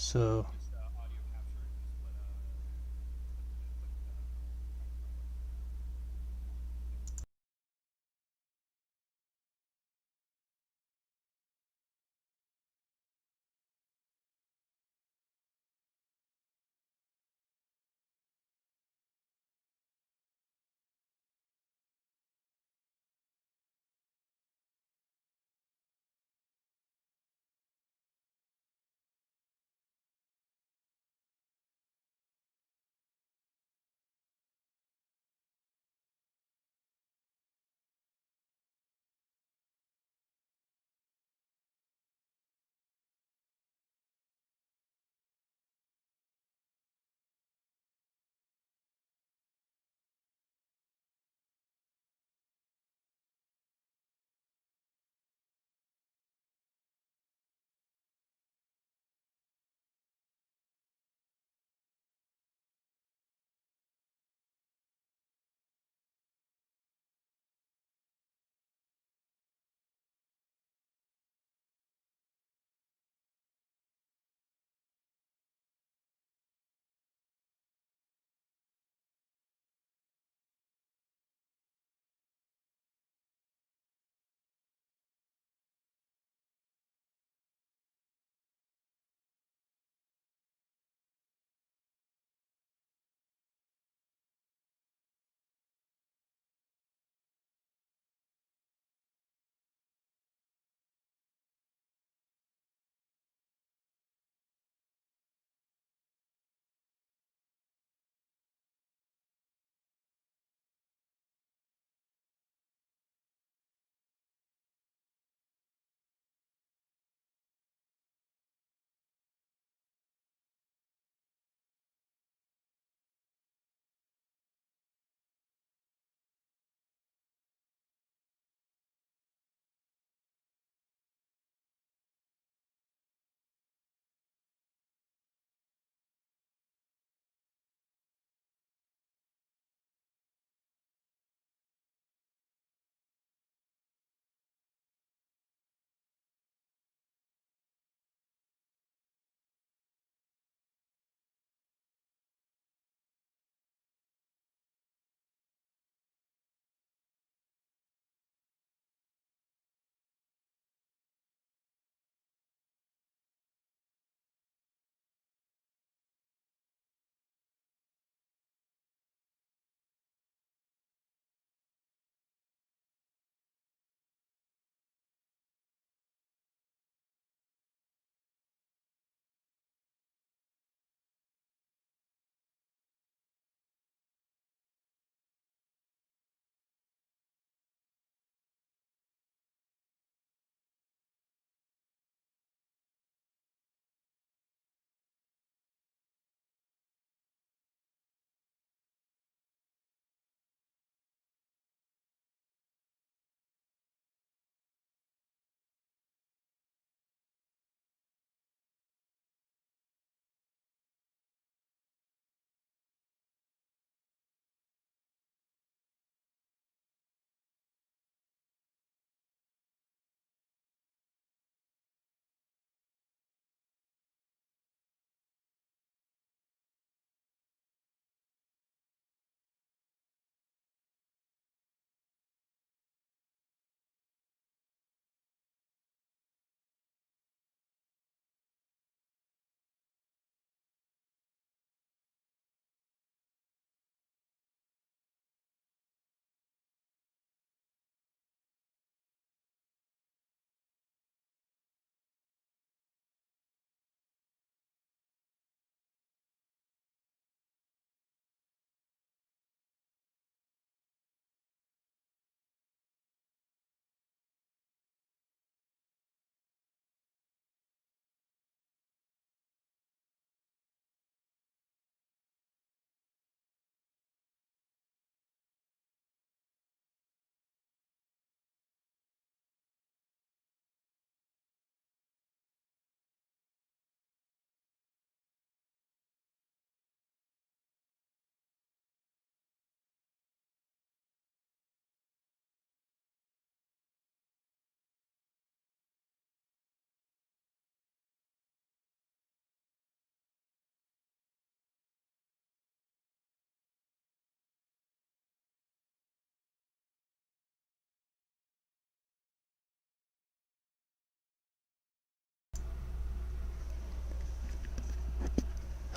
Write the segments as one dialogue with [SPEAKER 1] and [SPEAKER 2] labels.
[SPEAKER 1] So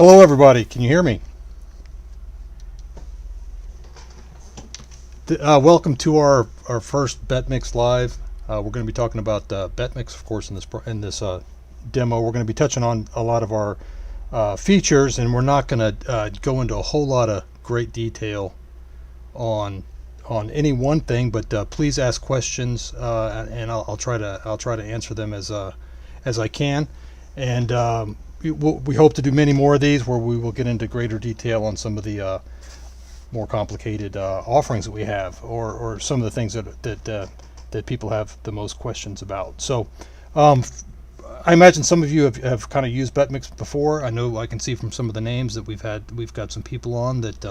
[SPEAKER 1] Hello everybody, can you hear me? Welcome to our first Betmix live. We're going to be talking about Betmix, of course, in this demo. We're going to be touching on a lot of our features, and we're not going to go into a whole lot of great detail on any one thing, but please ask questions, and I'll try to answer them as I can. And we hope to do many more of these where we will get into greater detail on some of the more complicated offerings that we have, or some of the things that people have the most questions about. So I imagine some of you have kind of used Betmix before. I know I can see from some of the names that we've got some people on that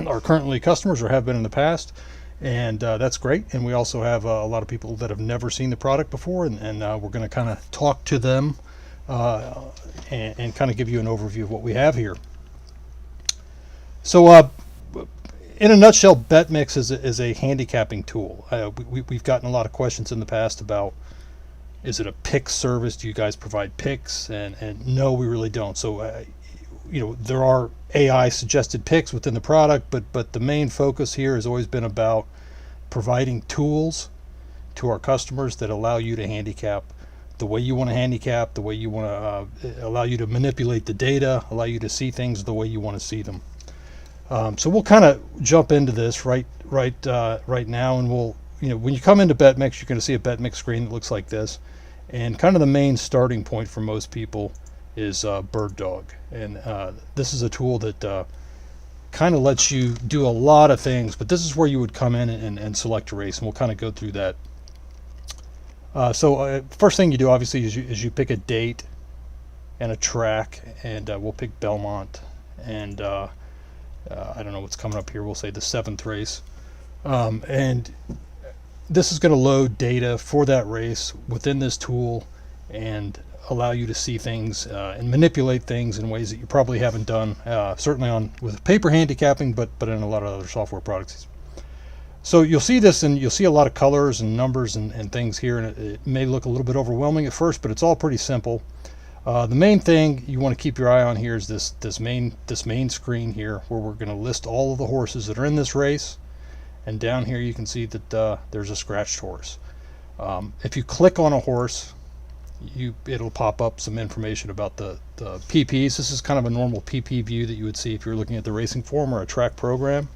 [SPEAKER 1] are currently customers or have been in the past, and that's great. And we also have a lot of people that have never seen the product before, and we're going to kind of talk to them and kind of give you an overview of what we have here. So in a nutshell, Betmix is a handicapping tool. We've gotten a lot of questions in the past about, is it a pick service? Do you guys provide picks? And no, we really don't. So there are AI suggested picks within the product, but the main focus here has always been about providing tools to our customers that allow you to handicap the way you want to handicap, the way you want to allow you to manipulate the data, allow you to see things the way you want to see them. So we'll kind of jump into this right now, and we'll, when you come into Betmix, you're going to see a Betmix screen that looks like this, and kind of the main starting point for most people is Bird Dog, and this is a tool that kind of lets you do a lot of things, but this is where you would come in and select a race, and we'll kind of go through that. So first thing you do, obviously, is you pick a date and a track, and we'll pick Belmont, and I don't know what's coming up here. We'll say the 7th race, and this is going to load data for that race within this tool and allow you to see things and manipulate things in ways that you probably haven't done, certainly with paper handicapping, but in a lot of other software products. So you'll see this, and you'll see a lot of colors and numbers and things here, and it may look a little bit overwhelming at first, but it's all pretty simple. The main thing you want to keep your eye on here is this main screen here, where we're going to list all of the horses that are in this race, and down here you can see that there's a scratched horse. If you click on a horse, it'll pop up some information about the PPs. This is kind of a normal PP view that you would see if you're looking at the racing form or a track program.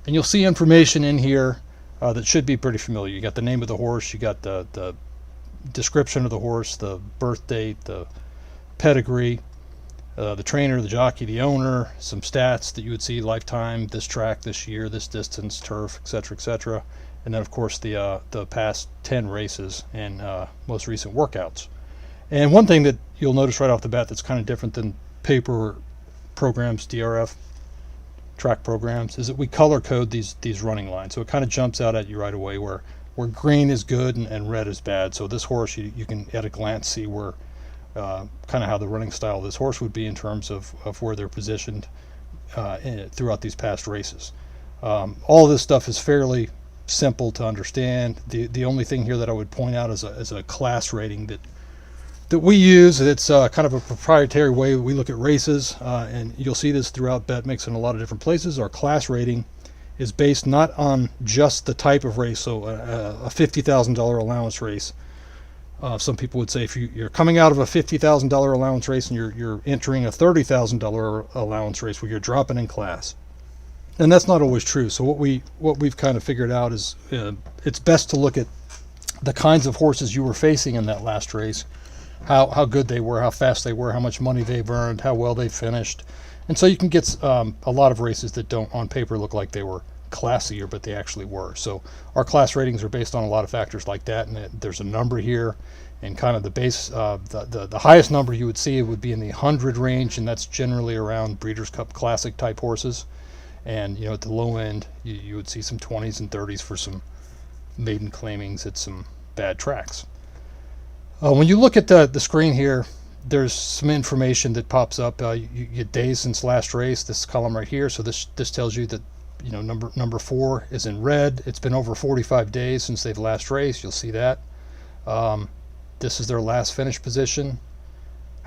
[SPEAKER 1] And you'll see information in here that should be pretty familiar. You got the name of the horse, you got the description of the horse, the birth date, the pedigree, the trainer, the jockey, the owner, some stats that you would see: lifetime, this track, this year, this distance, turf, etc., and then of course the past 10 races and most recent workouts. And one thing that you'll notice right off the bat that's kind of different than paper programs, DRF track programs, is that we color code these running lines, so it kind of jumps out at you right away where green is good and red is bad. So this horse, you can at a glance see where kind of how the running style of this horse would be in terms of where they're positioned throughout these past races. All of this stuff is fairly simple to understand. The only thing here that I would point out is a class rating that we use. It's kind of a proprietary way we look at races, and you'll see this throughout Betmix in a lot of different places. Our class rating is based not on just the type of race, so a $50,000 allowance race. Some people would say if you're coming out of a $50,000 allowance race and you're entering a $30,000 allowance race, well, you're dropping in class, and that's not always true. So what we've kind of figured out is it's best to look at the kinds of horses you were facing in that last race, how good they were, how fast they were, how much money they've earned, how well they finished. And so you can get a lot of races that don't on paper look like they were classier, but they actually were. So our class ratings are based on a lot of factors like that, and there's a number here, and kind of the base, the highest number you would see would be in the 100 range, and that's generally around Breeders' Cup Classic type horses. And at the low end, you would see some 20s and 30s for some maiden claimings at some bad tracks. When you look at the screen here, there's some information that pops up. You get days since last race, this column right here. So this tells you that number 4 is in red. It's been over 45 days since they've last raced. You'll see that. This is their last finish position.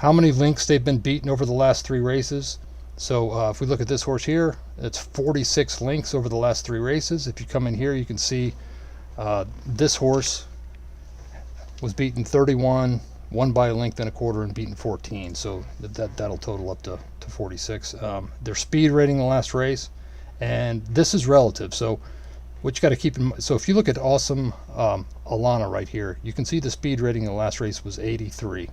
[SPEAKER 1] how many links they've been beaten over the last 3 races. So if we look at this horse here, it's 46 links over the last 3 races. If you come in here, you can see this horse was beaten 31, won by a length and a quarter, and beaten 14. So that'll total up to 46. Their speed rating in the last race, and this is relative. So what you got to keep in mind, so if you look at Awesome Alana right here, you can see the speed rating in the last race was 83.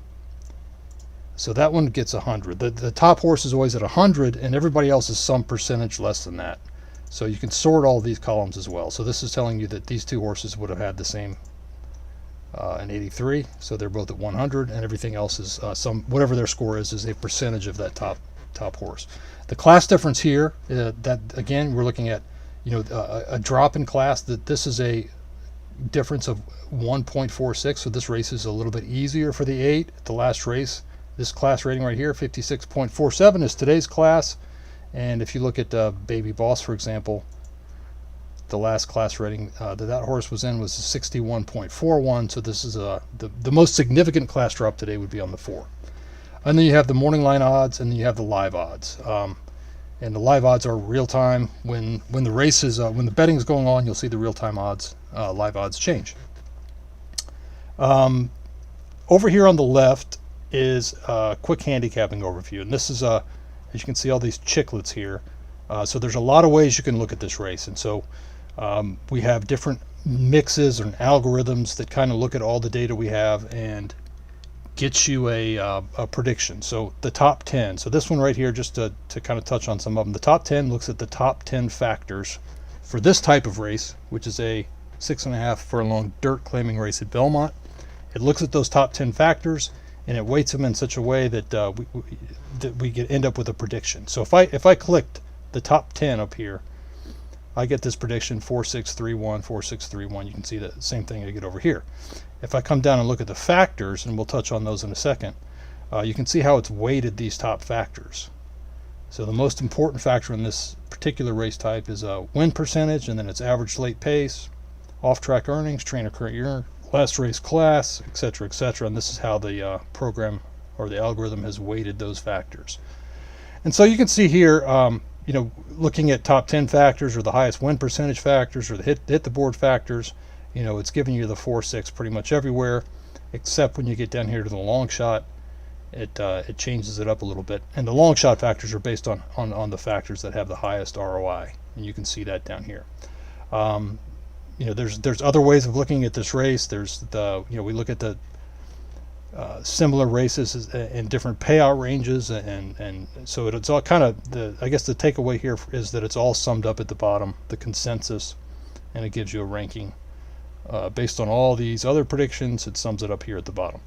[SPEAKER 1] So that one gets 100. The top horse is always at 100, and everybody else is some percentage less than that. So you can sort all these columns as well. So this is telling you that these 2 horses would have had the same an 83, so they're both at 100, and everything else is whatever their score is a percentage of that top horse. The class difference here, that again we're looking at, a drop in class. That this is a difference of 1.46, so this race is a little bit easier for the 8. The last race, this class rating right here, 56.47 is today's class, and if you look at Baby Boss, for example, the last class rating that horse was in was 61.41, so this is the most significant class drop today would be on the 4. And then you have the morning line odds, and then you have the live odds. And the live odds are real time. When the race is when the betting is going on, you'll see the real time odds, live odds change. Over here on the left is a quick handicapping overview, and this is as you can see all these chiclets here. So there's a lot of ways you can look at this race, and so we have different mixes and algorithms that kind of look at all the data we have and get you a prediction. So the top 10. So this one right here, just to kind of touch on some of them. The top 10 looks at the top 10 factors for this type of race, which is a 6.5 furlong dirt claiming race at Belmont. It looks at those top 10 factors and it weights them in such a way that we end up with a prediction. So if I clicked the top 10 up here, I get this prediction 4631, 4631. You can see the same thing I get over here. If I come down and look at the factors, and we'll touch on those in a second, you can see how it's weighted these top factors. So the most important factor in this particular race type is win percentage, and then it's average late pace, off-track earnings, trainer current year, last race class, etc., etc. And this is how the program or the algorithm has weighted those factors. And so you can see here, looking at top 10 factors or the highest win percentage factors or the hit the board factors, it's giving you the 4-6 pretty much everywhere, except when you get down here to the long shot, it changes it up a little bit. And the long shot factors are based on the factors that have the highest ROI, and you can see that down here. There's other ways of looking at this race. There's we look at the similar races in different payout ranges, and so it's all kind of I guess the takeaway here is that it's all summed up at the bottom, the consensus, and it gives you a ranking based on all these other predictions. It sums it up here at the bottom.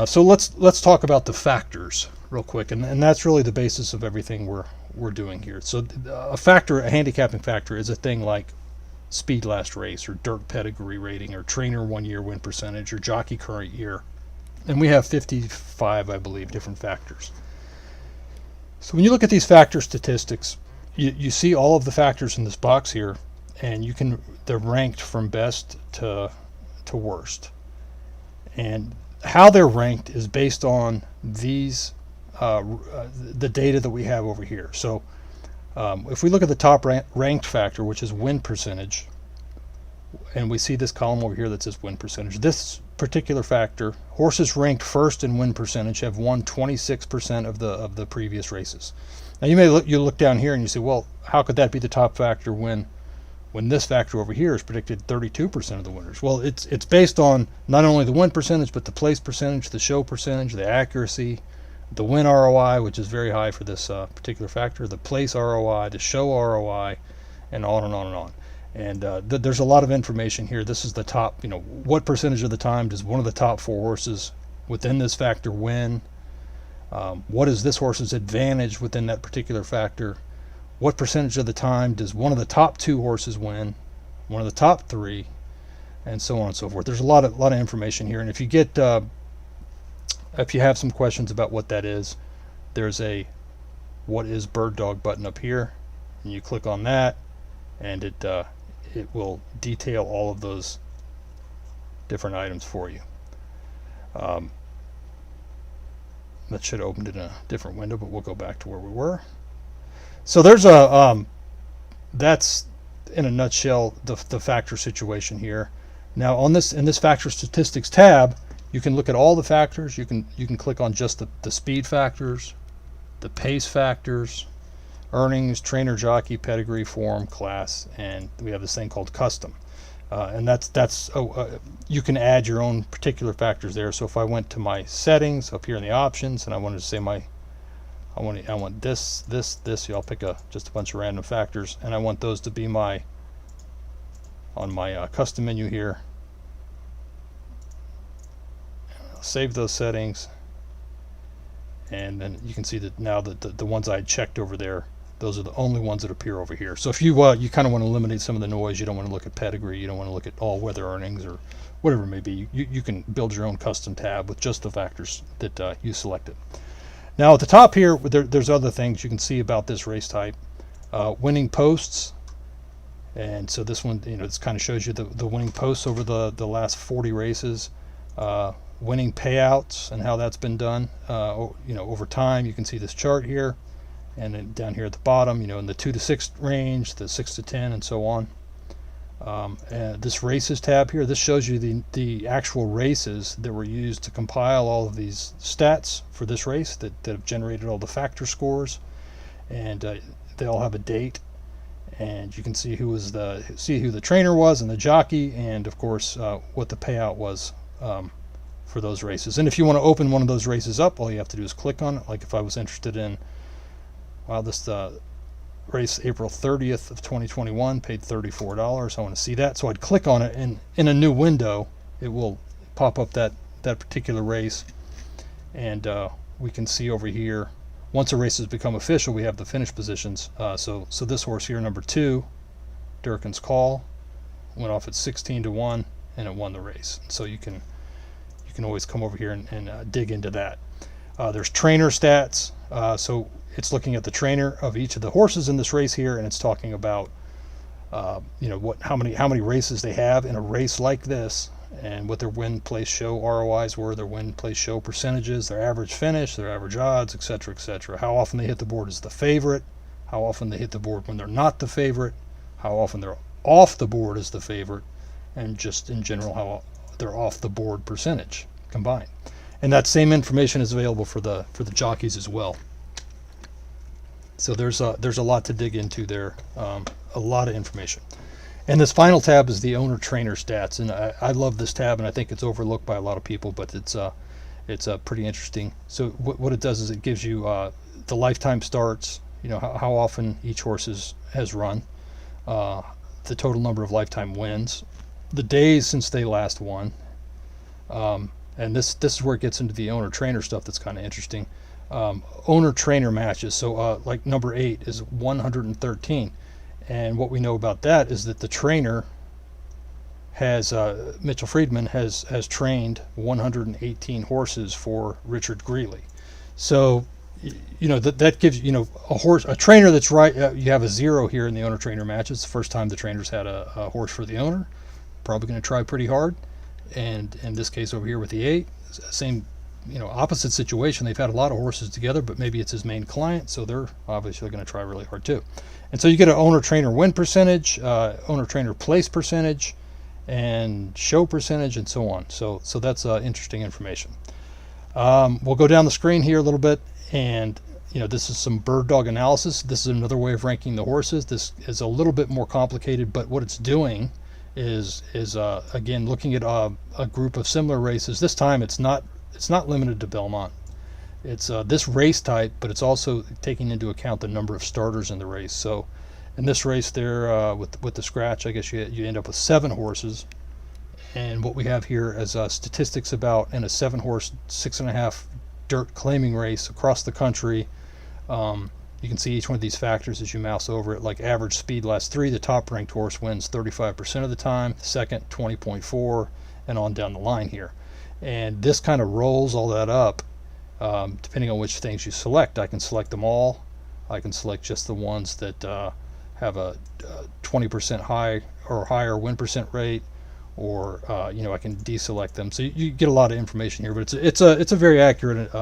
[SPEAKER 1] So let's talk about the factors real quick, and that's really the basis of everything we're doing here. So a handicapping factor is a thing like speed last race, or dirt pedigree rating, or trainer 1 year win percentage, or jockey current year, and we have 55, I believe, different factors. So when you look at these factor statistics, you see all of the factors in this box here, and they're ranked from best to worst, and how they're ranked is based on these the data that we have over here. So if we look at the top ranked factor, which is win percentage, and we see this column over here that says win percentage, this particular factor, horses ranked first in win percentage have won 26% of the previous races. Now you look down here and you say, well, how could that be the top factor when this factor over here is predicted 32% of the winners? Well, it's based on not only the win percentage, but the place percentage, the show percentage, the accuracy, the win ROI, which is very high for this particular factor, the place ROI, the show ROI, and on and on and on. And there's a lot of information here. This is the top, what percentage of the time does one of the top 4 horses within this factor win? What is this horse's advantage within that particular factor? What percentage of the time does one of the top 2 horses win? One of the top 3, and so on and so forth. There's a lot of information here, and if you have some questions about what that is, there's a what is bird dog button up here, and you click on that, and it will detail all of those different items for you. that should have opened in a different window, but we'll go back to where we were. So there's a that's in a nutshell the factor situation here. Now on this, in this factor statistics tab, you can look at all the factors. You can click on just the speed factors, the pace factors, earnings, trainer, jockey, pedigree, form, class, and we have this thing called custom. And you can add your own particular factors there. So if I went to my settings up here in the options, and I wanted to say I want this. So I'll pick just a bunch of random factors, and I want those to be on my custom menu here. I'll save those settings, and then you can see that now that the ones I had checked over there, those are the only ones that appear over here. So if you kind of want to eliminate some of the noise, you don't want to look at pedigree, you don't want to look at all weather earnings or whatever it may be, you can build your own custom tab with just the factors that you selected. Now at the top here, there's other things you can see about this race type. Winning posts, and so this one, this kind of shows you the winning posts over the last 40 races. Winning payouts and how that's been done over time. You can see this chart here, and then down here at the bottom, in the 2 to 6 range, the 6 to 10, and so on. And this races tab here, this shows you the actual races that were used to compile all of these stats for this race that have generated all the factor scores, and they all have a date, and you can see who the trainer was and the jockey, and of course what the payout was for those races. And if you want to open one of those races up, all you have to do is click on it. Like if I was interested in, this race April 30th of 2021, paid $34. I want to see that, so I'd click on it, and in a new window it will pop up that particular race, and we can see over here, once a race has become official, we have the finish positions. So this horse here, number 2, Durkin's Call, went off at 16 to 1, and it won the race. So you can always come over here and dig into that. There's trainer stats, so it's looking at the trainer of each of the horses in this race here, and it's talking about how many races they have in a race like this, and what their win, place, show ROIs were, their win, place, show percentages, their average finish, their average odds, etc., etc. How often they hit the board as the favorite, how often they hit the board when they're not the favorite, how often they're off the board as the favorite, and just in general how their off the board percentage combined. And that same information is available for the jockeys as well. So there's a lot to dig into there, a lot of information. And this final tab is the owner trainer stats, and I love this tab, and I think it's overlooked by a lot of people, but it's pretty interesting. So what it does is it gives you the lifetime starts, how often each horse has run, the total number of lifetime wins, the days since they last won, and this is where it gets into the owner trainer stuff that's kind of interesting. Owner trainer matches, so like number 8 is 113, and what we know about that is that the trainer has Mitchell Friedman has trained 118 horses for Richard Greeley. So that gives a trainer that's right. You have a 0 here in the owner trainer match. It's the first time the trainer's had a horse for the owner. Probably going to try pretty hard, and in this case over here with the 8, same opposite situation. They've had a lot of horses together, but maybe it's his main client, so they're obviously going to try really hard too. And so you get an owner trainer win percentage, owner trainer place percentage, and show percentage, and so on. So that's interesting information. We'll go down the screen here a little bit, and this is some bird dog analysis. This is another way of ranking the horses. This is a little bit more complicated, but what it's doing is again looking at a group of similar races. This time it's not limited to Belmont. It's this race type, but it's also taking into account the number of starters in the race. So in this race there, with the scratch, I guess you end up with 7 horses. And what we have here is statistics about in a 7-horse, 6.5 dirt claiming race across the country. You can see each one of these factors as you mouse over it. Like average speed last 3, the top ranked horse wins 35% of the time, the second 20.4, and on down the line here. And this kind of rolls all that up depending on which things you select. I can select them all. I can select just the ones that have a 20% high or higher win percent rate, or I can deselect them. So you get a lot of information here, but it's a very accurate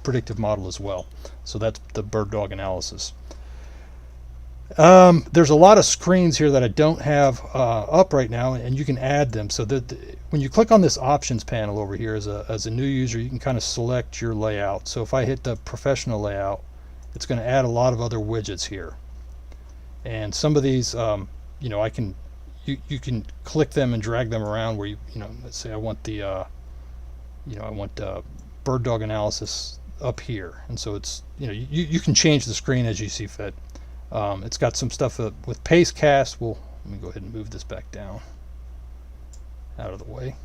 [SPEAKER 1] predictive model as well. So that's the bird dog analysis. There's a lot of screens here that I don't have up right now, and you can add them. So that when you click on this options panel over here as a new user, you can kind of select your layout. So if I hit the professional layout, it's going to add a lot of other widgets here. And some of these, you know, you can click them and drag them around where you know, let's say I want the, you know, I want bird dog analysis up here. And so it's, you know, you can change the screen as you see fit. It's got some stuff with pacecast. Let me go ahead and move this back down out of the way.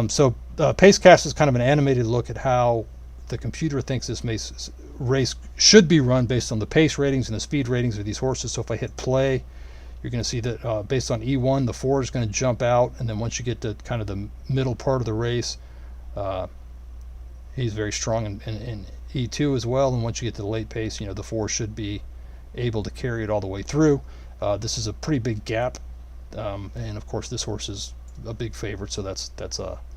[SPEAKER 1] So pacecast is kind of an animated look at how the computer thinks this race should be run based on the pace ratings and the speed ratings of these horses. So if I hit play, you're going to see that based on E1, the 4 is going to jump out, and then once you get to kind of the middle part of the race, he's very strong in E2 as well. And once you get to the late pace, you know, the 4 should be able to carry it all the way through. This is a pretty big gap, and of course this horse is a big favorite, so that's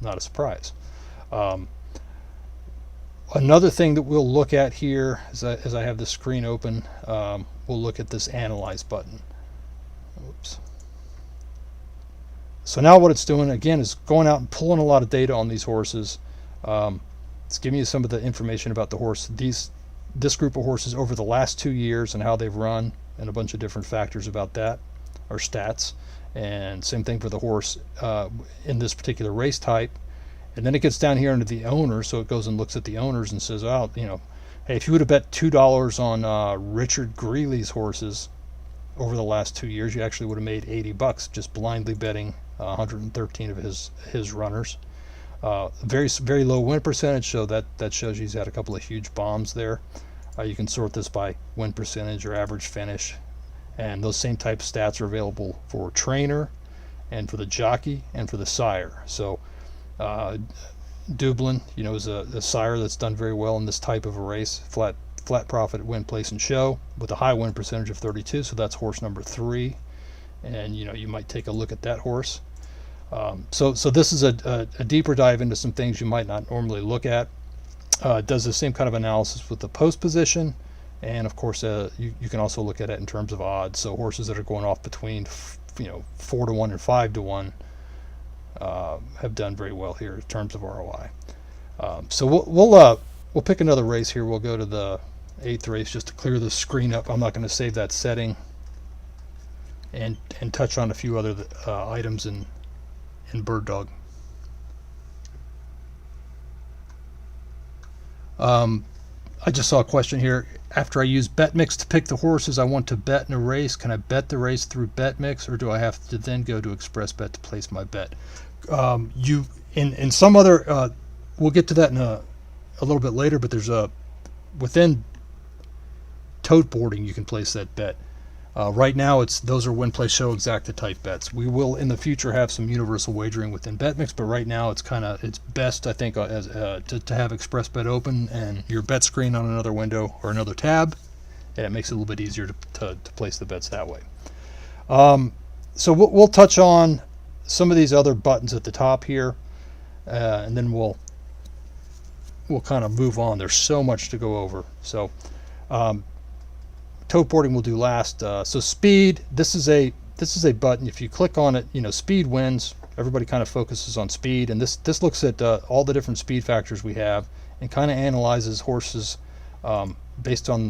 [SPEAKER 1] not a surprise. Another thing that we'll look at here as I have the screen open, we'll look at this analyze button. Oops. So now what it's doing again is going out and pulling a lot of data on these horses. It's giving you some of the information about the horse, this group of horses over the last 2 years and how they've run, and a bunch of different factors about that, or stats. And same thing for the horse in this particular race type. And then it gets down here into the owner, so it goes and looks at the owners and says, oh, you know, hey, if you would have bet $2 on Richard Greeley's horses over the last 2 years, you actually would have made $80 just blindly betting 113 of his runners. Very low win percentage, so that shows you he's had a couple of huge bombs there. You can sort this by win percentage or average finish, and those same type of stats are available for trainer and for the jockey and for the sire. So Dublin, you know, is a sire that's done very well in this type of a race, flat profit, win, place, and show, with a high win percentage of 32. So that's horse number 3, and you know, you might take a look at that horse. So this is a deeper dive into some things you might not normally look at. It does the same kind of analysis with the post position, and of course you can also look at it in terms of odds. So horses that are going off between 4-1 and 5-1 have done very well here in terms of ROI. So we'll pick another race here. We'll go to the 8th race just to clear the screen up. I'm not going to save that setting, and touch on a few other items in bird dog. I just saw a question here. After I use Betmix to pick the horses I want to bet in a race, can I bet the race through Betmix, or do I have to then go to ExpressBet to place my bet? You in some other we'll get to that in a little bit later, but there's within Tote Boarding you can place that bet. Right now those are win, play, show exacta type bets. We will in the future have some universal wagering within Betmix, but right now it's best, I think, as to have ExpressBet open and your bet screen on another window or another tab, and it makes it a little bit easier to place the bets that way. So we'll touch on some of these other buttons at the top here, and then we'll kind of move on. There's so much to go over. So Tote Boarding we'll do last. So speed, this is a button. If you click on it, you know, speed wins. Everybody kind of focuses on speed, and this looks at all the different speed factors we have and kind of analyzes horses based on,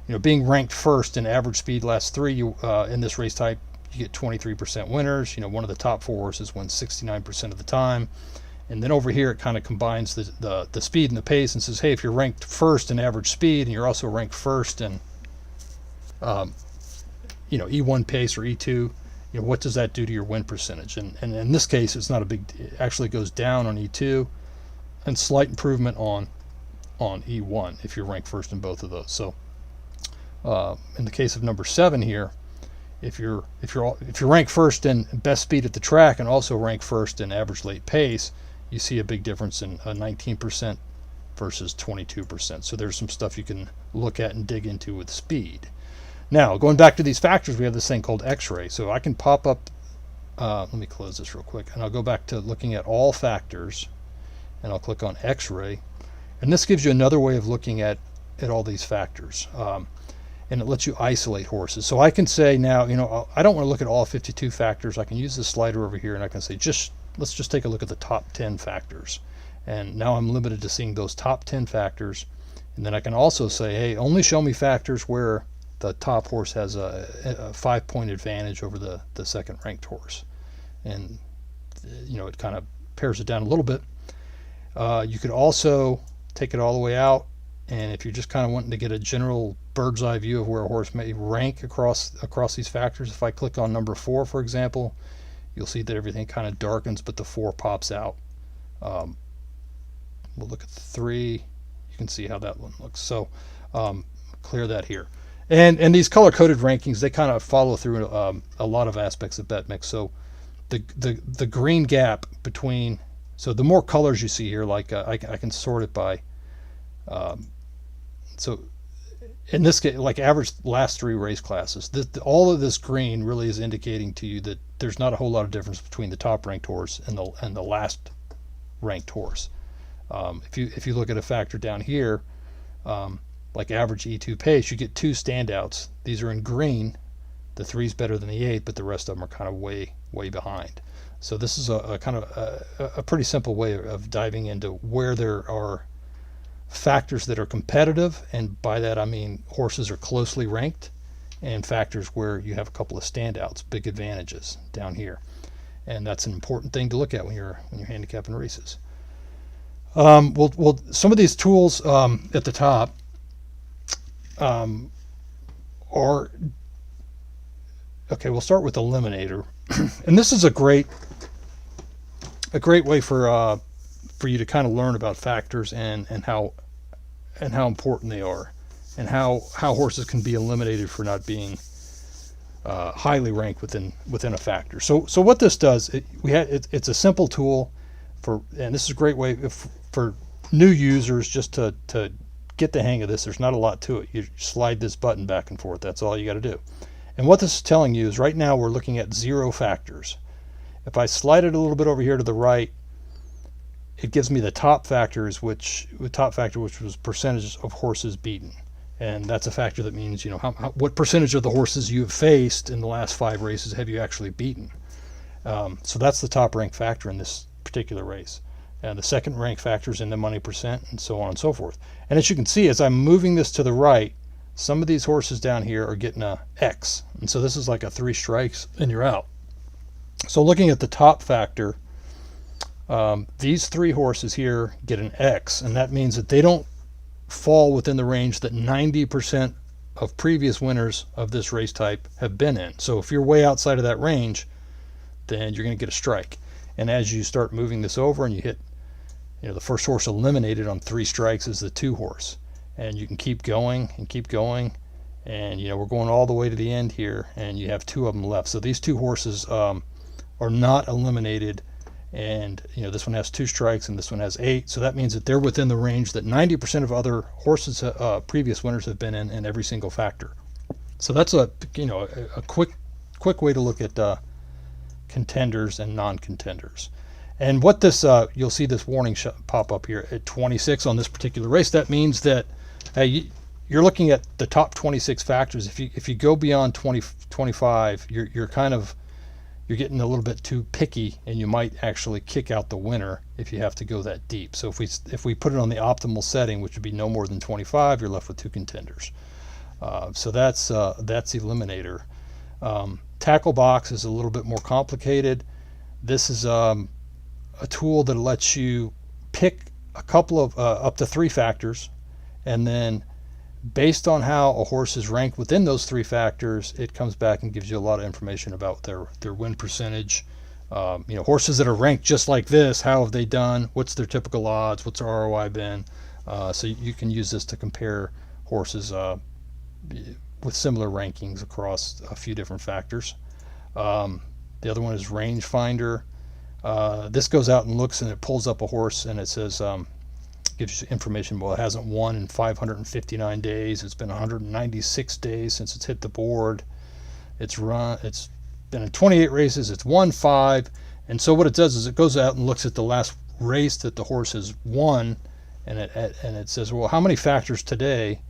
[SPEAKER 1] you know, being ranked first in average speed last 3. In this race type, you get 23% winners. You know, one of the top 4 horses wins 69% of the time. And then over here it kind of combines the speed and the pace and says, hey, if you're ranked first in average speed and you're also ranked first in you know, E1 pace or E2, you know, what does that do to your win percentage? And in this case, it's not a big, it actually goes down on E2 and slight improvement on E1 if you're ranked first in both of those. So in the case of number 7 here, if you're ranked first in best speed at the track and also ranked first in average late pace, you see a big difference in 19% versus 22%. So there's some stuff you can look at and dig into with speed. Now, going back to these factors, we have this thing called X-ray. So I can pop up, let me close this real quick, and I'll go back to looking at all factors, and I'll click on X-ray. And this gives you another way of looking at all these factors. And it lets you isolate horses. So I can say now, I don't want to look at all 52 factors. I can use this slider over here and I can say, let's just take a look at the top 10 factors. And now I'm limited to seeing those top 10 factors. And then I can also say, hey, only show me factors where the top horse has a 5-point advantage over the second ranked horse. And, it kind of pares it down a little bit. You could also take it all the way out. And if you're just kind of wanting to get a general bird's eye view of where a horse may rank across these factors, if I click on number 4, for example, you'll see that everything kind of darkens, but the 4 pops out. We'll look at the 3. You can see how that one looks. So clear that here. And these color-coded rankings, they kind of follow through a lot of aspects of Betmix. So the green gap between, so the more colors you see here, like I can sort it by, so in this case, like average last 3 race classes, all of this green really is indicating to you that there's not a whole lot of difference between the top ranked horse and the last ranked horse. If you look at a factor down here, like average E2 pace, you get 2 standouts. These are in green. The 3's better than the 8, but the rest of them are kind of way behind. So this is a kind of a pretty simple way of diving into where there are factors that are competitive, and by that I mean horses are closely ranked, and factors where you have a couple of standouts, big advantages down here. And that's an important thing to look at when you're handicapping races. Well, some of these tools at the top are okay. We'll start with Eliminator, and this is a great way for you to kind of learn about factors and how important they are, and how horses can be eliminated for not being highly ranked within a factor. So what this does, it's a simple tool and this is a great way for new users just to get the hang of this. There's not a lot to it. You slide this button back and forth. That's all you got to do. And what this is telling you is right now we're looking at 0 factors. If I slide it a little bit over here to the right, it gives me the top factors, which was percentage of horses beaten. And that's a factor that means, what percentage of the horses you've faced in the last 5 races have you actually beaten. So that's the top ranked factor in this particular race. And the second ranked factor is in the money percent, and so on and so forth. And as you can see, as I'm moving this to the right, some of these horses down here are getting a X. And so this is like a 3 strikes and you're out. So looking at the top factor, these 3 horses here get an X, and that means that they don't fall within the range that 90% of previous winners of this race type have been in. So if you're way outside of that range, then you're going to get a strike. And as you start moving this over and you hit, the first horse eliminated on 3 strikes is the 2 horse. And you can keep going and keep going. And, we're going all the way to the end here, and you have 2 of them left. So these 2 horses are not eliminated. And, this one has 2 strikes and this one has 8. So that means that they're within the range that 90% of other horses, previous winners have been in every single factor. So that's a quick way to look at contenders and non-contenders. And what this, you'll see this warning pop up here at 26 on this particular race. That means that you're looking at the top 26 factors. If you go beyond 25, you're getting a little bit too picky, and you might actually kick out the winner if you have to go that deep. So if we put it on the optimal setting, which would be no more than 25, you're left with 2 contenders. So that's Eliminator. Tackle box is a little bit more complicated. This is a tool that lets you pick a couple of up to 3 factors, and then based on how a horse is ranked within those 3 factors, it comes back and gives you a lot of information about their win percentage. Horses that are ranked just like this, how have they done? What's their typical odds? What's their ROI been? So you can use this to compare horses with similar rankings across a few different factors. The other one is rangefinder. This goes out and looks, and it pulls up a horse, and it says, gives you information. Well, it hasn't won in 559 days. It's been 196 days since it's hit the board. It's been in 28 races. It's won 5. And so what it does is it goes out and looks at the last race that the horse has won, and it says, well, how many factors today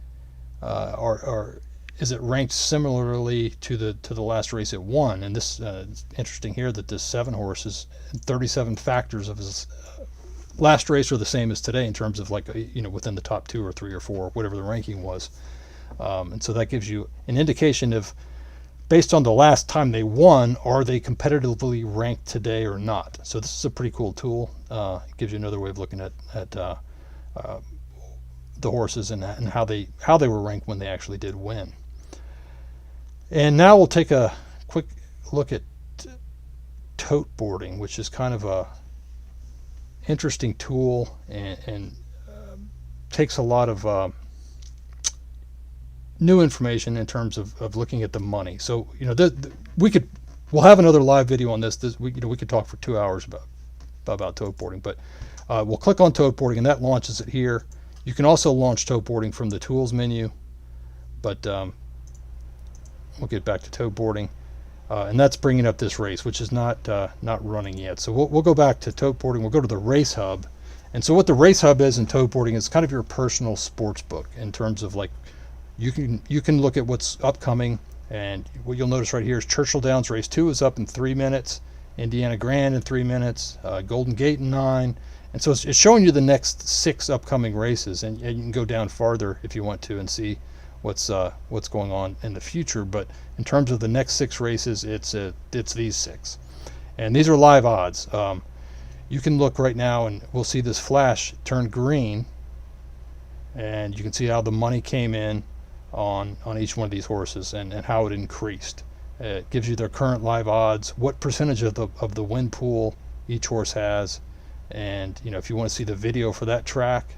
[SPEAKER 1] is it ranked similarly to the last race it won? And this it's interesting here that this 7 horse is 37 factors of his last race are the same as today in terms of, like, within the top 2 or 3 or 4, whatever the ranking was. And so that gives you an indication of, based on the last time they won, are they competitively ranked today or not? So this is a pretty cool tool. It gives you another way of looking at the horses and how they were ranked when they actually did win. And now we'll take a quick look at tote boarding, which is kind of a interesting tool and takes a lot of new information in terms of looking at the money. So we'll have another live video on this. We could talk for 2 hours about tote boarding, but we'll click on tote boarding and that launches it here. You can also launch tote boarding from the tools menu, but we'll get back to tote boarding, and that's bringing up this race, which is not running yet. So we'll go back to tote boarding. We'll go to the race hub, and so what the race hub is in tote boarding is kind of your personal sports book in terms of, like, you can look at what's upcoming, and what you'll notice right here is Churchill Downs race 2 is up in 3 minutes, Indiana Grand in 3 minutes, Golden Gate in 9. And so it's showing you the next 6 upcoming races, and you can go down farther if you want to and see what's going on in the future. But in terms of the next 6 races, it's these 6, and these are live odds. You can look right now, and we'll see this flash turn green, and you can see how the money came in on each one of these horses and how it increased. It gives you their current live odds, what percentage of the win pool each horse has. And if you want to see the video for that track,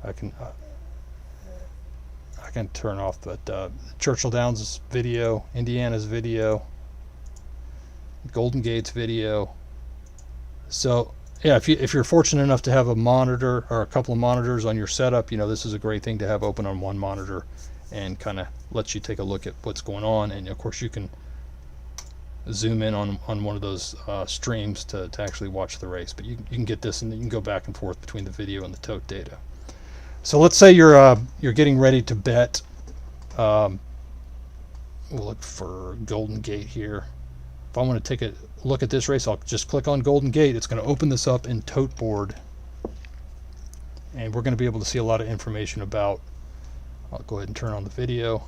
[SPEAKER 1] I can turn off that Churchill Downs video, Indiana's video, Golden Gate's video. So yeah, if you're fortunate enough to have a monitor or a couple of monitors on your setup, this is a great thing to have open on one monitor and kind of lets you take a look at what's going on. And of course you can zoom in on one of those streams to actually watch the race, but you can get this, and you can go back and forth between the video and the tote data. So let's say you're getting ready to bet. We'll look for Golden Gate here. If I want to take a look at this race, I'll just click on Golden Gate. It's going to open this up in Tote Board, and we're going to be able to see a lot of information about. I'll go ahead and turn on the video.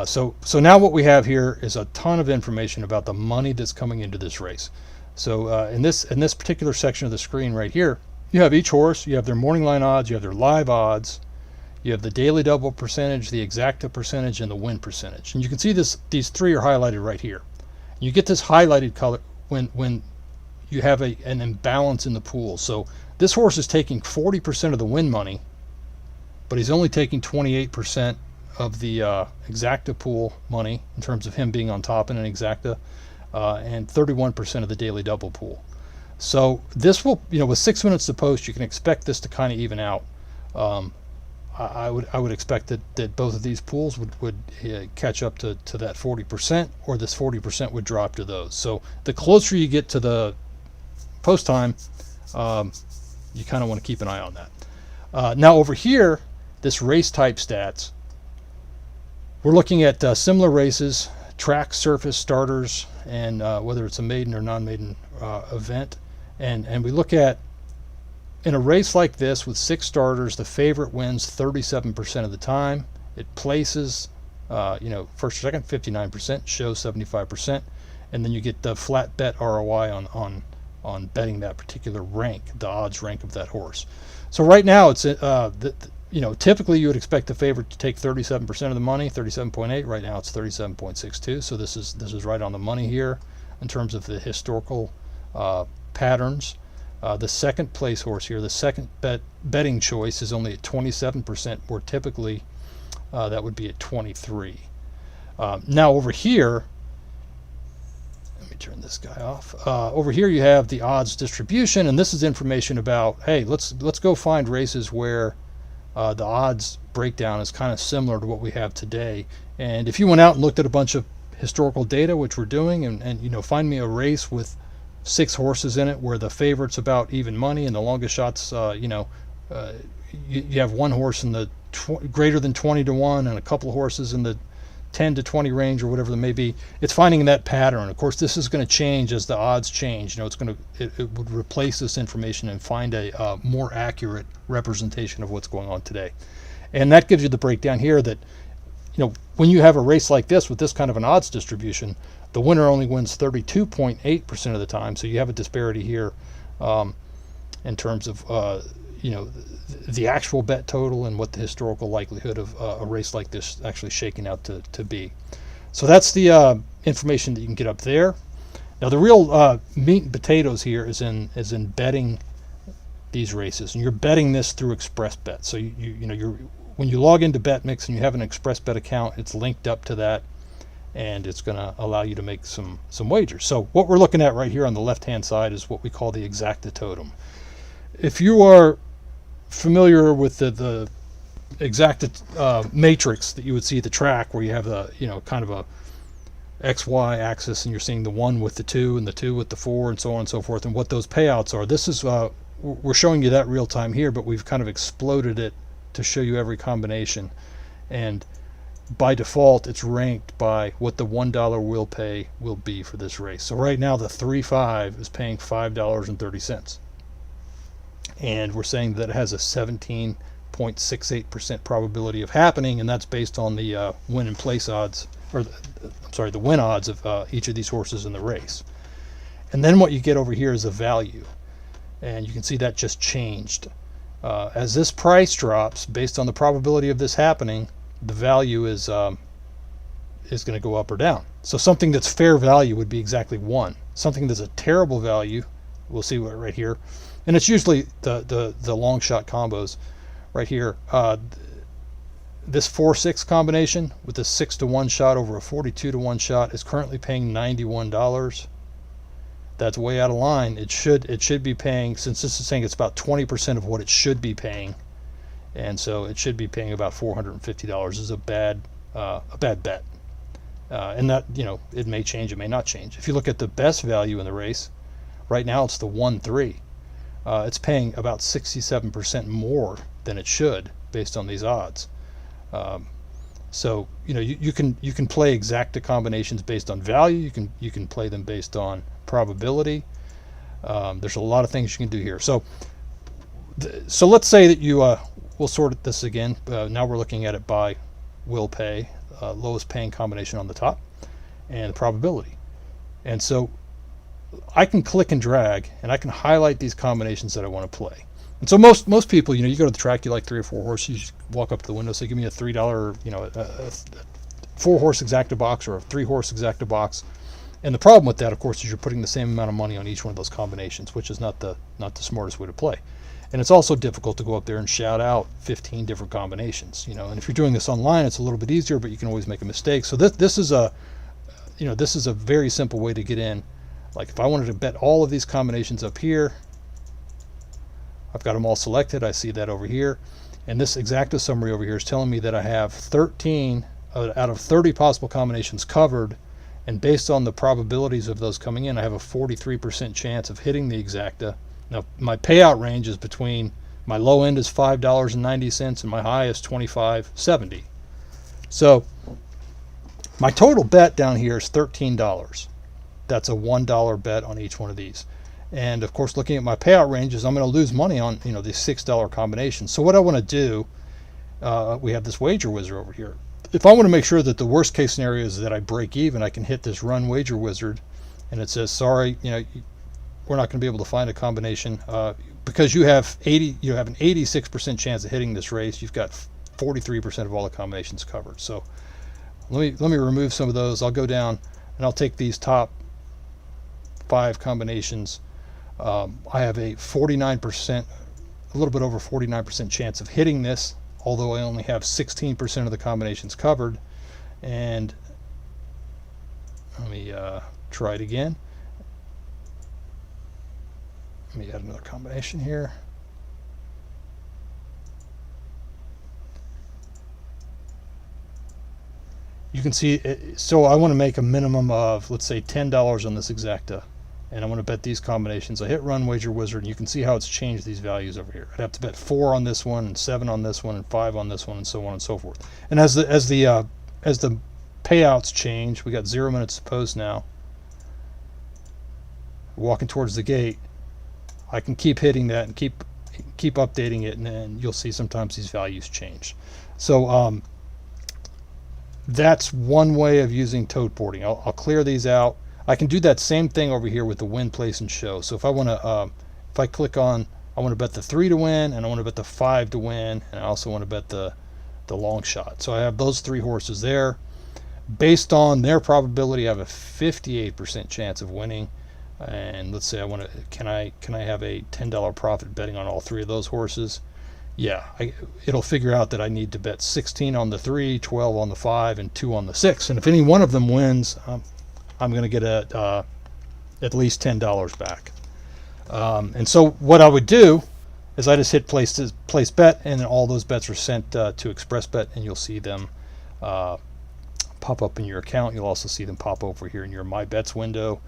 [SPEAKER 1] So now what we have here is a ton of information about the money that's coming into this race. So in this particular section of the screen right here, you have each horse, you have their morning line odds, you have their live odds, you have the daily double percentage, the exacta percentage, and the win percentage. And you can see these 3 are highlighted right here. You get this highlighted color when you have an imbalance in the pool. So this horse is taking 40% of the win money, but he's only taking 28% of the exacta pool money in terms of him being on top in an exacta, and 31% of the daily double pool. So this will, with 6 minutes to post, you can expect this to kind of even out. I would expect that both of these pools would catch up to that 40%, or this 40% would drop to those. So the closer you get to the post time, you kind of want to keep an eye on that. Now over here, this race type stats, we're looking at similar races, track, surface, starters, and whether it's a maiden or non-maiden event. And we look at, in a race like this with 6 starters, the favorite wins 37% of the time. It places, first or second, 59%, shows 75%, and then you get the flat bet ROI on betting that particular rank, the odds rank of that horse. So right now it's typically you would expect the favorite to take 37% of the money, 37.8. Right now it's 37.62. So this is right on the money here in terms of the historical patterns. The second place horse here, the second betting choice, is only at 27%, where typically that would be at 23. Now over here, let me turn this guy off. Over here you have the odds distribution, and this is information about, hey, let's go find races where the odds breakdown is kind of similar to what we have today. And if you went out and looked at a bunch of historical data, which we're doing, and find me a race with 6 horses in it where the favorite's about even money and the longest shots, you have one horse in the greater than 20 to 1 and a couple of horses in the 10 to 20 range or whatever it may be. It's finding that pattern. Of course, this is going to change as the odds change. It would replace this information and find a more accurate representation of what's going on today. And that gives you the breakdown here that, when you have a race like this with this kind of an odds distribution, the winner only wins 32.8% of the time. So you have a disparity here in terms of the actual bet total and what the historical likelihood of a race like this actually shaking out to be. So that's the information that you can get up there. Now the real meat and potatoes here is in betting these races, and you're betting this through Express Bet. So when you log into Betmix and you have an Express Bet account, it's linked up to that, and it's going to allow you to make some wagers. So what we're looking at right here on the left hand side is what we call the exacta totem. If you are familiar with the exacta matrix that you would see at the track, where you have a kind of a XY axis, and you're seeing the 1 with the 2 and the 2 with the 4 and so on and so forth, and what those payouts are. This is we're showing you that real time here, but we've kind of exploded it to show you every combination, and by default it's ranked by what the $1 will pay will be for this race. So right now the 3-5 is paying $5.30, and we're saying that it has a 17.68% probability of happening, and that's based on the win and place odds, or the win odds of each of these horses in the race. And then what you get over here is a value, and you can see that just changed. As this price drops, based on the probability of this happening, the value is going to go up or down. So something that's fair value would be exactly 1. Something that's a terrible value, we'll see what right here, and it's usually the long shot combos right here. This 4-6 combination with a 6 to 1 shot over a 42 to 1 shot is currently paying $91. That's way out of line. It should be paying, since this is saying it's about 20% of what it should be paying, and so it should be paying about $450. This is a bad bet, and that it may change, it may not change. If you look at the best value in the race, right now it's the 1-3. It's paying about 67% more than it should based on these odds. So you can play exacta combinations based on value. You can play them based on probability. There's a lot of things you can do here. So let's say that we'll sort this again. Now we're looking at it by will pay, lowest paying combination on the top, and the probability. And so I can click and drag, and I can highlight these combinations that I want to play. And so most people, you go to the track, you like 3 or 4 horses, you just walk up to the window, say, give me a $3, a 4-horse exacta box or a 3-horse exacta box. And the problem with that, of course, is you're putting the same amount of money on each one of those combinations, which is not the smartest way to play. And it's also difficult to go up there and shout out 15 different combinations, and if you're doing this online, it's a little bit easier, but you can always make a mistake. So this is a very simple way to get in. Like if I wanted to bet all of these combinations up here, I've got them all selected. I see that over here, and this exacta summary over here is telling me that I have 13 out of 30 possible combinations covered, and based on the probabilities of those coming in, I have a 43% chance of hitting the exacta. Now my payout range is between, my low end is $5.90 and my high is $25.70. So my total bet down here is $13. That's a $1 bet on each one of these. And of course, looking at my payout ranges, I'm going to lose money on these $6 combinations. So what I want to do, we have this wager wizard over here. If I want to make sure that the worst case scenario is that I break even, I can hit this run wager wizard, and it says, sorry, we're not going to be able to find a combination because you have an 86% chance of hitting this race. You've got 43% of all the combinations covered. So let me remove some of those. I'll go down and I'll take these top 5 combinations. I have a 49%, a little bit over 49% chance of hitting this, although I only have 16% of the combinations covered. And let me try it again. Let me add another combination here. You can see, so I want to make a minimum of, let's say, $10 on this exacta, and I want to bet these combinations. I hit Run Wager Wizard, and you can see how it's changed these values over here. I'd have to bet 4 on this one, and 7 on this one, and 5 on this one, and so on and so forth. And as the payouts change, we got 0 minutes to post now. Walking towards the gate, I can keep hitting that and keep updating it, and then you'll see sometimes these values change. So that's one way of using tote boarding. I'll clear these out. I can do that same thing over here with the win, place, and show. So if I want to, if I click on, I want to bet the 3 to win, and I want to bet the 5 to win, and I also want to bet the long shot. So I have those 3 horses there. Based on their probability, I have a 58% chance of winning. And let's say I want to, can I have a $10 profit betting on all 3 of those horses? Yeah, it'll figure out that I need to bet 16 on the 3, 12 on the 5, and 2 on the 6. And if any one of them wins, I'm going to get at least $10 back. And so what I would do is I just hit place bet, and then all those bets are sent to XpressBet, and you'll see them pop up in your account. You'll also see them pop over here in your My Bets window.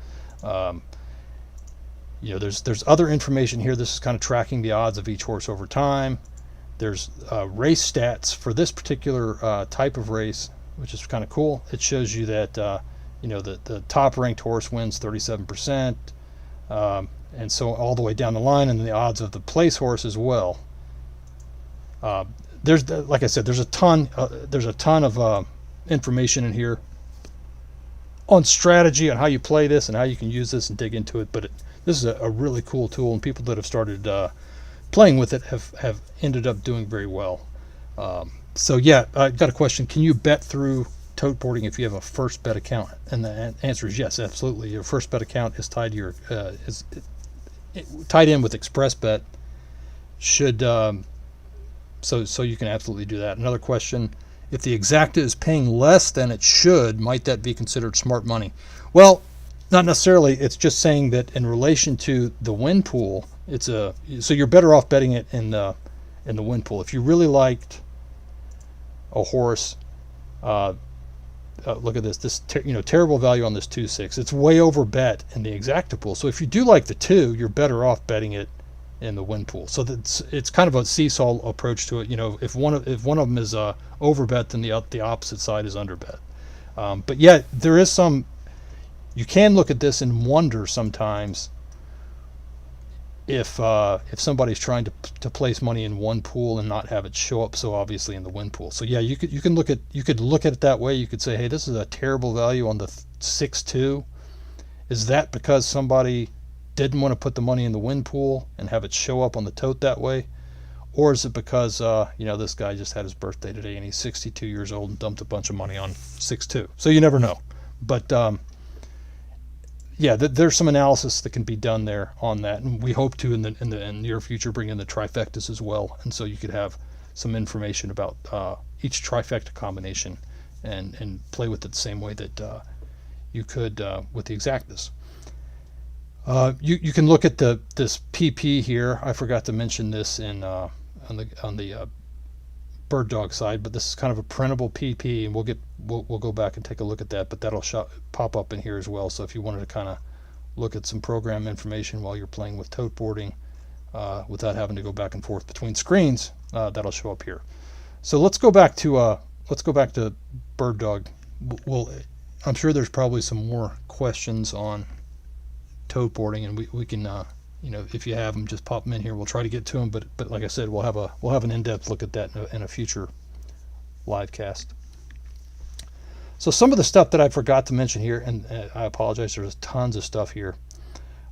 [SPEAKER 1] You know, there's other information here. This is kind of tracking the odds of each horse over time. There's race stats for this particular type of race, which is kind of cool. It shows you that you know, the top ranked horse wins 37%, and so all the way down the line, and the odds of the place horse as well. There's, like I said, there's a ton of information in here on strategy, on how you play this and how you can use this and dig into it. But this is a really cool tool, and people that have started playing with it have ended up doing very well. So yeah, I got a question. Can you bet through tote boarding if you have a first bet account? And the answer is yes, absolutely. Your first bet account is tied to your tied in with XpressBet. Should so you can absolutely do that. Another question: if the exacta is paying less than it should, might that be considered smart money? Well, not necessarily. It's just saying that in relation to the win pool, so you're better off betting it in the win pool. If you really liked a horse, look at this terrible value on this 2-6. It's way over bet in the exacta pool. So if you do like the 2, you're better off betting it in the win pool. So it's kind of a seesaw approach to it. You know, if one of them is over bet, then the opposite side is under bet. But yeah, there is some. You can look at this and wonder sometimes if somebody's trying to place money in one pool and not have it show up so obviously in the win pool. So yeah, you could look at it that way. You could say, hey, this is a terrible value on the 6-2. Is that because somebody didn't want to put the money in the win pool and have it show up on the tote that way? Or is it because this guy just had his birthday today and he's 62 years old and dumped a bunch of money on 6-2? So you never know. But yeah, there's some analysis that can be done there on that, and we hope to in the near future bring in the trifectas as well, and so you could have some information about each trifecta combination and play with it the same way that you could with the exactas. You can look at this PP here. I forgot to mention this on the bird dog side, but this is kind of a printable PP, and we'll go back and take a look at that. But that'll pop up in here as well. So if you wanted to kind of look at some program information while you're playing with tote boarding without having to go back and forth between screens, that'll show up here. So let's go back to bird dog. I'm sure there's probably some more questions on tote boarding, and we can if you have them, just pop them in here. We'll try to get to them, but like I said, we'll have an in-depth look at that in a future live cast. So some of the stuff that I forgot to mention here, and I apologize, there's tons of stuff here.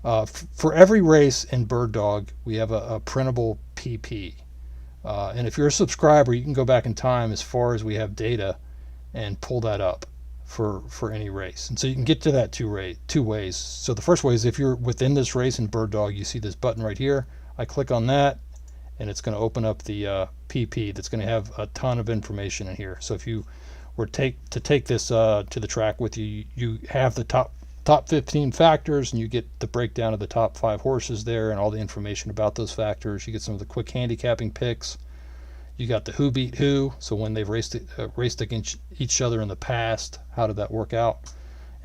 [SPEAKER 1] For every race in bird dog, we have a printable PP, and if you're a subscriber, you can go back in time as far as we have data and pull that up for any race. And so you can get to that two ways. So the first way is if you're within this race in bird dog, you see this button right here. I click on that, and it's going to open up the PP that's going to have a ton of information in here. So if you were to take this to the track with you, you have the top 15 factors, and you get the breakdown of the top 5 horses there and all the information about those factors. You get some of the quick handicapping picks. You got the who beat who, so when they've raced against each other in the past, how did that work out?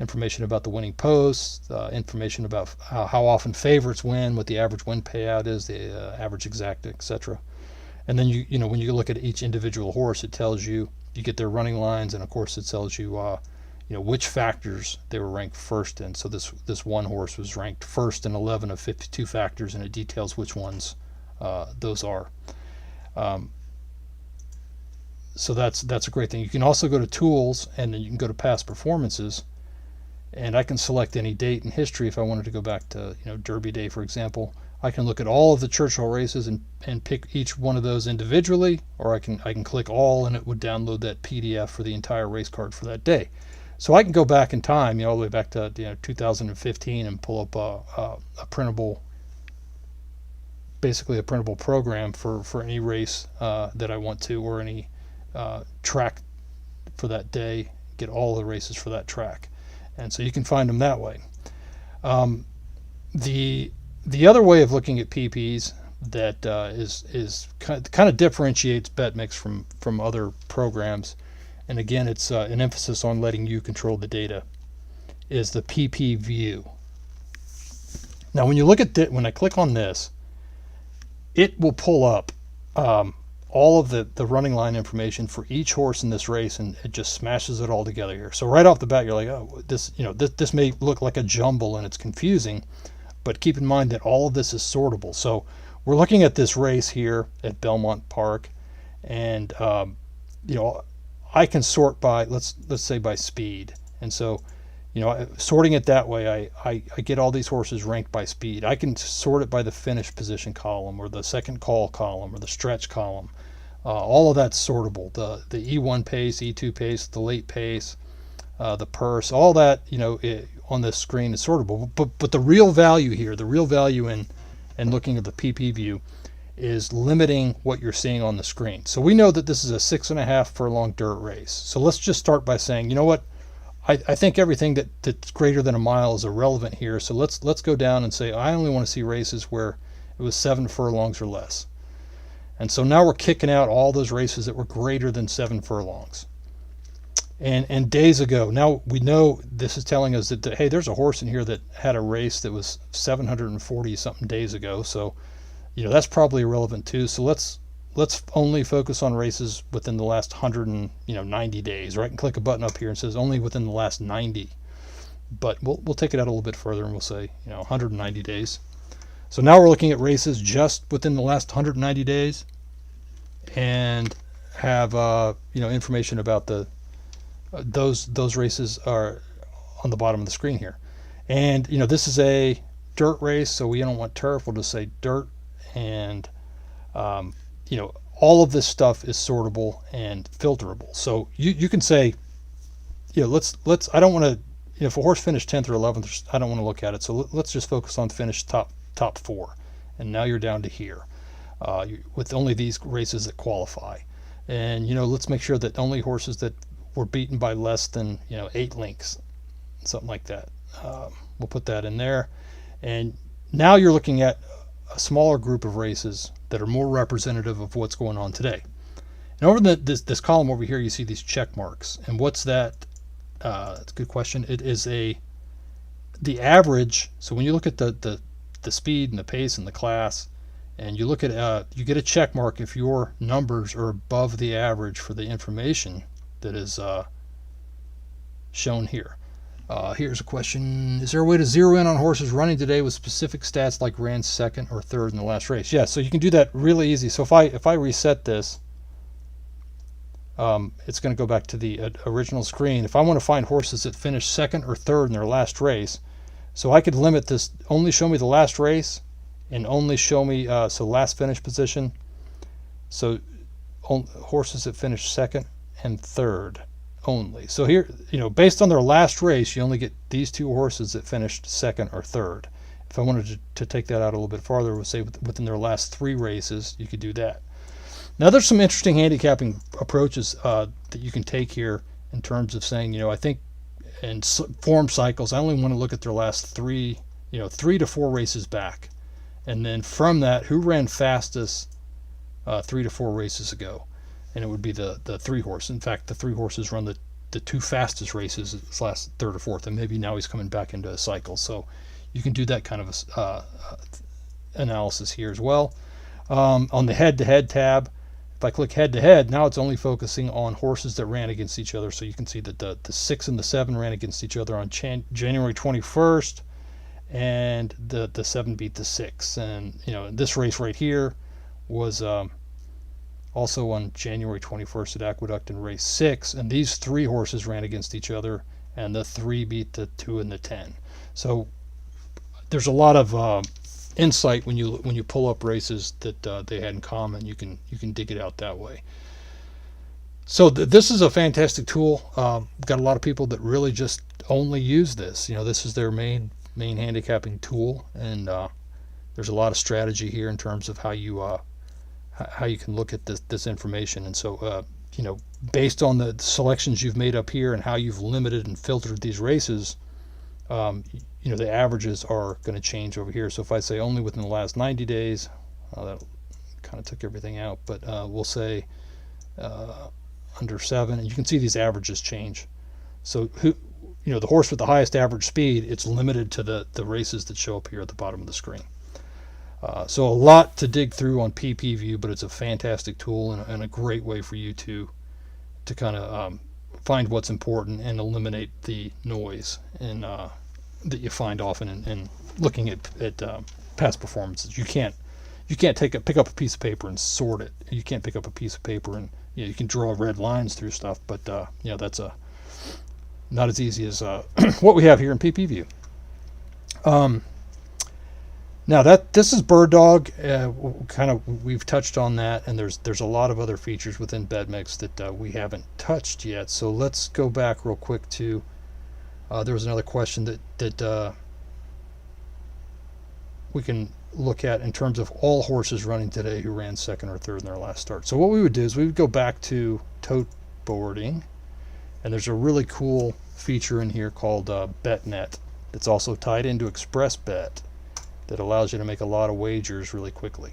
[SPEAKER 1] information about the winning posts, information about how often favorites win, what the average win payout is, the average exacta, etc. And then you know when you look at each individual horse, it tells you get their running lines, and of course it tells you you know which factors they were ranked first in. So this one horse was ranked first in 11 of 52 factors, and it details which ones those are. So that's a great thing. You can also go to tools, and then you can go to past performances, and I can select any date in history. If I wanted to go back to Derby Day, for example, I can look at all of the Churchill races and pick each one of those individually, or I can click all, and it would download that PDF for the entire race card for that day. So I can go back in time, all the way back to 2015, and pull up a printable, basically a printable program for any race that I want to, or any track for that day. Get all the races for that track, and so you can find them that way. The other way of looking at PPs that is kind of differentiates Betmix from other programs, and again it's an emphasis on letting you control the data, is the PP view. Now when you look at when I click on this, it will pull up all of the running line information for each horse in this race, and it just smashes it all together here. So right off the bat you're like, oh, this may look like a jumble and it's confusing, but keep in mind that all of this is sortable. So we're looking at this race here at Belmont Park, and I can sort by let's say by speed, and so sorting it that way, I get all these horses ranked by speed. I can sort it by the finish position column, or the second call column, or the stretch column. All of that's sortable. The E1 pace, E2 pace, the late pace, the purse, all that on this screen is sortable. But the real value here, the real value in looking at the PP view, is limiting what you're seeing on the screen. So we know that this is a 6.5 furlong dirt race. So let's just start by saying, you know what, I think everything that's greater than a mile is irrelevant here. So let's go down and say I only want to see races where it was 7 furlongs or less. And so now we're kicking out all those races that were greater than 7 furlongs. And days ago, now we know this is telling us that hey, there's a horse in here that had a race that was 740 something days ago. So that's probably irrelevant too. So let's only focus on races within the last 190 days, right? And click a button up here and says only within the last 90. But we'll take it out a little bit further, and we'll say 190 days. So now we're looking at races just within the last 190 days, and have information about those races are on the bottom of the screen here. And this is a dirt race, so we don't want turf. We'll just say dirt, and all of this stuff is sortable and filterable. So you can say, let's I don't want to, if a horse finished 10th or 11th, I don't want to look at it. So let's just focus on finish top 4. And now you're down to here with only these races that qualify. And let's make sure that only horses that were beaten by less than 8 lengths, something like that. We'll put that in there. And now you're looking at a smaller group of races that are more representative of what's going on today. And over this column over here, you see these check marks. And what's that? That's a good question. It is the average. So when you look at the speed and the pace and the class, and you look at you get a check mark if your numbers are above the average for the information that is shown here. Here's a question: is there a way to zero in on horses running today with specific stats, like ran second or third in the last race? Yeah, so you can do that really easy. So if I reset this, it's going to go back to the original screen. If I want to find horses that finished second or third in their last race, so I could limit this, only show me the last race, and only show me so last finish position. So horses that finished second and third only. So here, based on their last race, you only get these 2 horses that finished second or third. If I wanted to take that out a little bit farther, we'll say within their last 3 races, you could do that. Now there's some interesting handicapping approaches that you can take here in terms of saying, I think in form cycles, I only want to look at their last 3 to 4 races back. And then from that, who ran fastest 3 to 4 races ago? And it would be the 3 horse. In fact, the 3 horses run the the two fastest races his last third or fourth, and maybe now he's coming back into a cycle. So you can do that kind of analysis here as well. On the head-to-head tab, if I click head-to-head, now it's only focusing on horses that ran against each other. So you can see that the 6 and the 7 ran against each other on January 21st, and the 7 beat the 6. And this race right here was also on January 21st at Aqueduct in race 6, and these 3 horses ran against each other, and the 3 beat the 2 and the 10. So there's a lot of insight when you pull up races that they had in common. You can dig it out that way. So this is a fantastic tool. We've got a lot of people that really just only use this. This is their main handicapping tool, and there's a lot of strategy here in terms of how you can look at this information. And so based on the selections you've made up here and how you've limited and filtered these races, the averages are going to change over here. So if I say only within the last 90 days, that kind of took everything out, but we'll say under 7, and you can see these averages change. So the horse with the highest average speed, it's limited to the races that show up here at the bottom of the screen. So a lot to dig through on PP View, but it's a fantastic tool and a great way for you to kind of find what's important and eliminate the noise and that you find often in looking at past performances. You can't pick up a piece of paper and sort it. You can't pick up a piece of paper and you can draw red lines through stuff, but that's not as easy as what we have here in PP View. Now this is Bird Dog. We've touched on that, and there's a lot of other features within Betmix that we haven't touched yet. So let's go back real quick to there was another question that we can look at in terms of all horses running today who ran second or third in their last start. So what we would do is we would go back to Tote Boarding, and there's a really cool feature in here called Betnet that's also tied into ExpressBet that allows you to make a lot of wagers really quickly.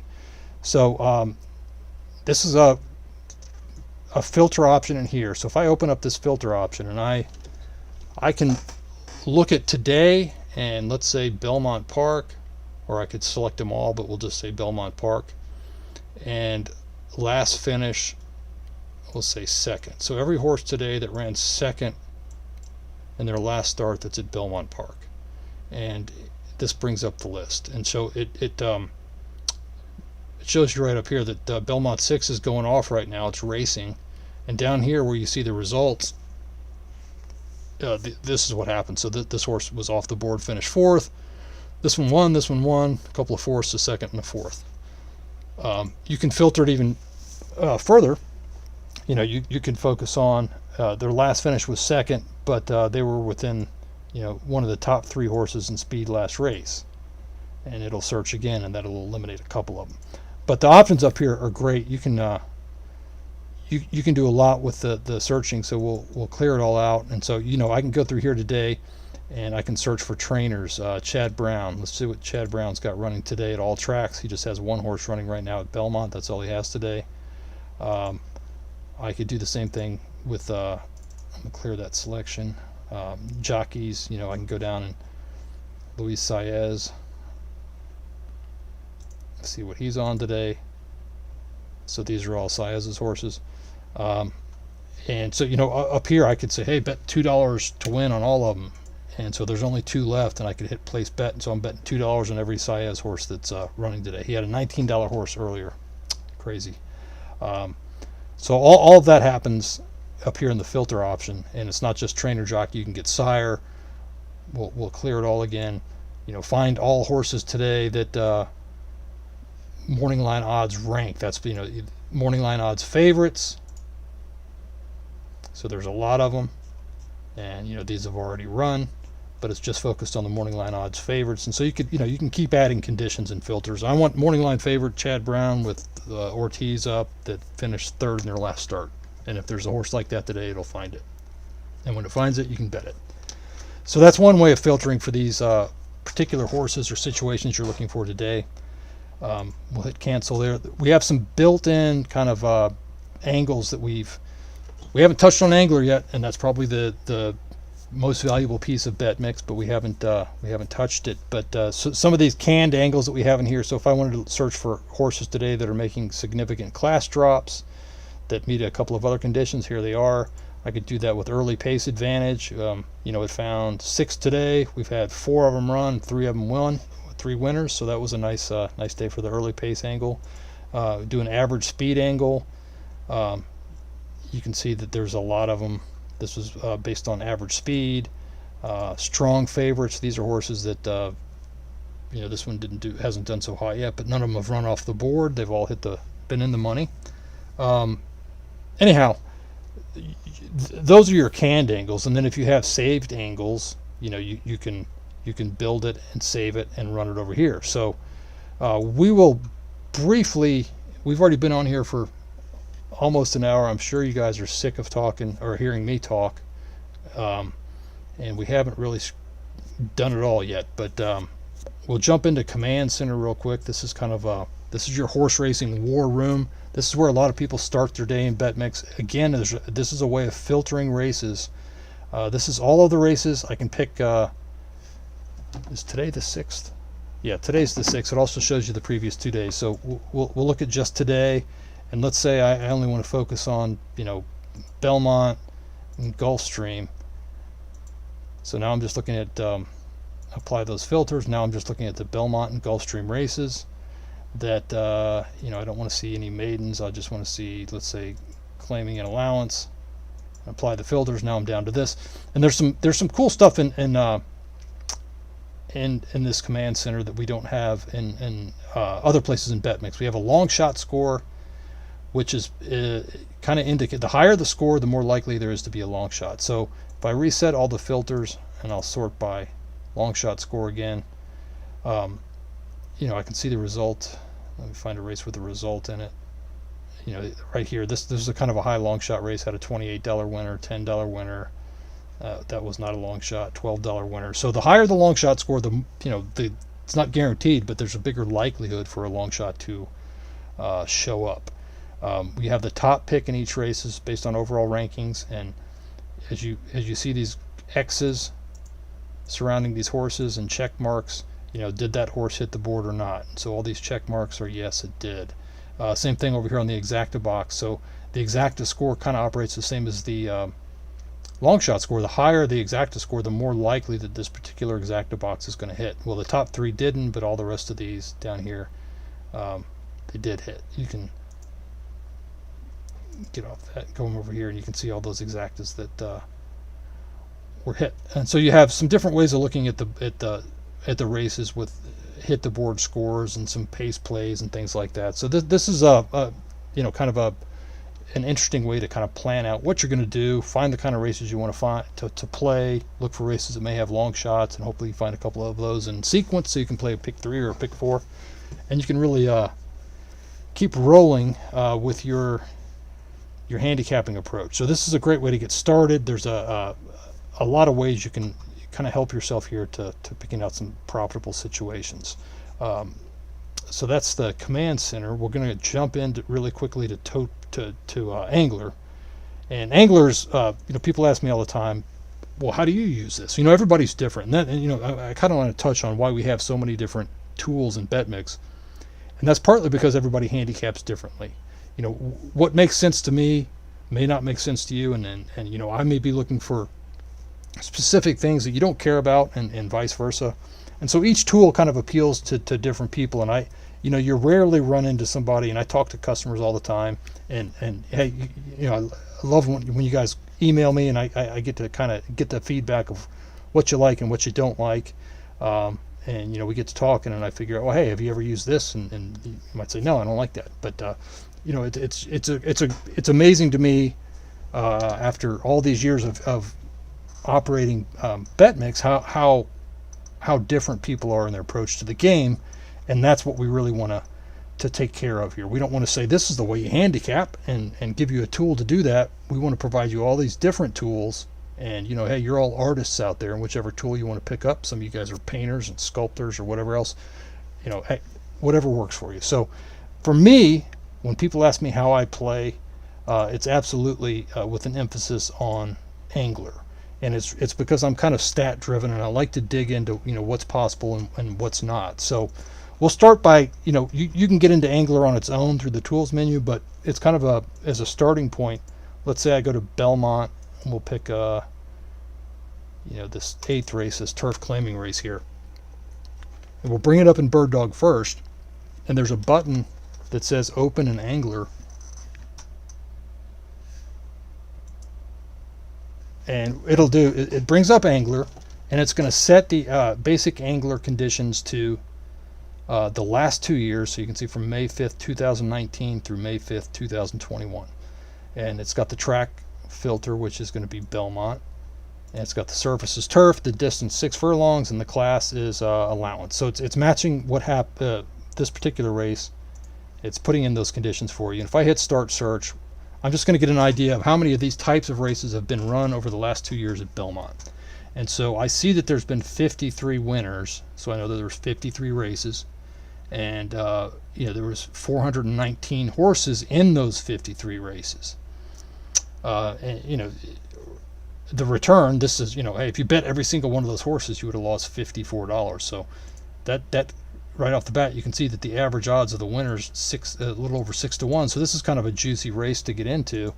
[SPEAKER 1] So this is a filter option in here. So if I open up this filter option and I can look at today and let's say Belmont Park, or I could select them all, but we'll just say Belmont Park, and last finish, we'll say second. So every horse today that ran second in their last start that's at Belmont Park, and this brings up the list. And so it shows you right up here that Belmont 6 is going off right now. It's racing, and down here where you see the results, this is what happened. So this horse was off the board, finished 4th. This one won, a couple of 4ths, a second and a 4th. You can filter it even further. You can focus on their last finish was second, but they were within one of the top 3 horses in speed last race, and it'll search again, and that'll eliminate a couple of them. But the options up here are great. You can you can do a lot with the searching, so we'll clear it all out. And so I can go through here today and I can search for trainers. Chad Brown, let's see what Chad Brown's got running today at all tracks. He just has 1 horse running right now at Belmont. That's all he has today. I could do the same thing with I'm gonna clear that selection. Jockeys, I can go down and Luis Saez, see what he's on today. So these are all Saez's horses. And so up here I could say, hey, bet $2 to win on all of them, and so there's only 2 left, and I could hit place bet, and so I'm betting $2 on every Saez horse that's running today. He had a $19 horse earlier. Crazy. So all of that happens up here in the filter option, and it's not just trainer, jockey. You can get sire. We'll clear it all again. Find all horses today that morning line odds rank. That's morning line odds favorites. So there's a lot of them, and these have already run, but it's just focused on the morning line odds favorites. And so you could you can keep adding conditions and filters. I want morning line favorite Chad Brown with Ortiz up that finished 3rd in their last start. And if there's a horse like that today, it'll find it. And when it finds it, you can bet it. So that's one way of filtering for these particular horses or situations you're looking for today. We'll hit cancel there. We have some built-in kind of angles that we've We haven't touched on angler yet, and that's probably the most valuable piece of Betmix, but we haven't touched it. But so some of these canned angles that we have in here. So if I wanted to search for horses today that are making significant class drops that meet a couple of other conditions, here they are. I could do that with early pace advantage. It found 6 today. We've had 4 of them run, 3 of them won, 3 winners. So that was a nice day for the early pace angle. Do an average speed angle. You can see that there's a lot of them. This was based on average speed. Strong favorites. These are horses that this one hasn't done so hot yet, but none of them have run off the board. They've all been in the money. Anyhow, those are your canned angles, and then if you have saved angles, you can build it and save it and run it over here. So we will briefly. We've already been on here for almost an hour. I'm sure you guys are sick of talking or hearing me talk, and we haven't really done it all yet. But we'll jump into Command Center real quick. This is kind of this is your horse racing war room. This is where a lot of people start their day in Betmix. Again, this is a way of filtering races. This is all of the races. I can pick. Is today the 6th? Yeah, today's the 6th. It also shows you the previous 2 days. So we'll look at just today. And let's say I only want to focus on, Belmont and Gulfstream. So now I'm just looking at, apply those filters. Now I'm just looking at the Belmont and Gulfstream races that, I don't want to see any maidens. I just want to see, let's say, claiming an allowance. Apply the filters. Now I'm down to this. And there's some cool stuff in this Command Center that we don't have in other places in Betmix. We have a long shot score, which is kind of indicate the higher the score, the more likely there is to be a long shot. So if I reset all the filters and I'll sort by long shot score again, I can see the result. Let me find a race with a result in it. Right here, this is a kind of a high long shot race. Had a $28 winner, $10 winner. That was not a long shot, $12 winner. So the higher the long shot score, it's not guaranteed, but there's a bigger likelihood for a long shot to show up. We have the top pick in each race is based on overall rankings, and as you see these X's surrounding these horses and check marks, did that horse hit the board or not? So all these check marks are yes, it did. Same thing over here on the exacta box. So the exacta score kind of operates the same as the long shot score. The higher the exacta score, the more likely that this particular exacta box is going to hit. Well, the top 3 didn't, but all the rest of these down here, they did hit. You can get off that, go over here, and you can see all those exactas that were hit. And so you have some different ways of looking at the races with hit the board scores and some pace plays and things like that. So this is kind of an interesting way to kind of plan out what you're going to do, find the kind of races you want to play, look for races that may have long shots, and hopefully you find a couple of those in sequence so you can play a pick 3 or a pick 4, and you can really keep rolling with your handicapping approach. So this is a great way to get started. There's a lot of ways you can kind of help yourself here to picking out some profitable situations. So that's the Command Center. We're going to jump in really quickly to Angler. And Anglers, people ask me all the time, well, how do you use this? Everybody's different. And I kind of want to touch on why we have so many different tools in Betmix. And that's partly because everybody handicaps differently. What makes sense to me may not make sense to you, and I may be looking for specific things that you don't care about, and vice versa. And so each tool kind of appeals to different people, and you rarely run into somebody, and I talk to customers all the time, and hey, I love when you guys email me, and I get to kind of get the feedback of what you like and what you don't like, and we get to talking, and I figure out, well, hey, have you ever used this? And you might say, no, I don't like that, but it's amazing to me after all these years of operating Betmix how different people are in their approach to the game, and that's what we really want to take care of here. We don't want to say this is the way you handicap and give you a tool to do that. We want to provide you all these different tools, and hey, you're all artists out there, and whichever tool you want to pick up. Some of you guys are painters and sculptors or whatever else, hey, whatever works for you. So for me, when people ask me how I play, It's absolutely with an emphasis on angler, and it's because I'm kind of stat driven, and I like to dig into what's possible and what's not. So we'll start by you can get into angler on its own through the tools menu, but it's kind of as a starting point. Let's say I go to Belmont, and we'll pick this 8th race, this turf claiming race here, and we'll bring it up in Bird Dog first, and there's a button that says open an angler, and it brings up angler, and it's going to set the basic angler conditions to the last 2 years. So you can see from May 5th 2019 through May 5th 2021, and it's got the track filter, which is going to be Belmont, and it's got the surface is turf, the distance 6 furlongs, and the class is allowance. So it's matching what happened this particular race. It's putting in those conditions for you. And if I hit start search, I'm just going to get an idea of how many of these types of races have been run over the last 2 years at Belmont. And so I see that there's been 53 winners, so I know that there's 53 races, and there was 419 horses in those 53 races. And the return, this is, hey, if you bet every single one of those horses, you would have lost $54. So that right off the bat, you can see that the average odds of the winners a little over 6 to 1. So this is kind of a juicy race to get into.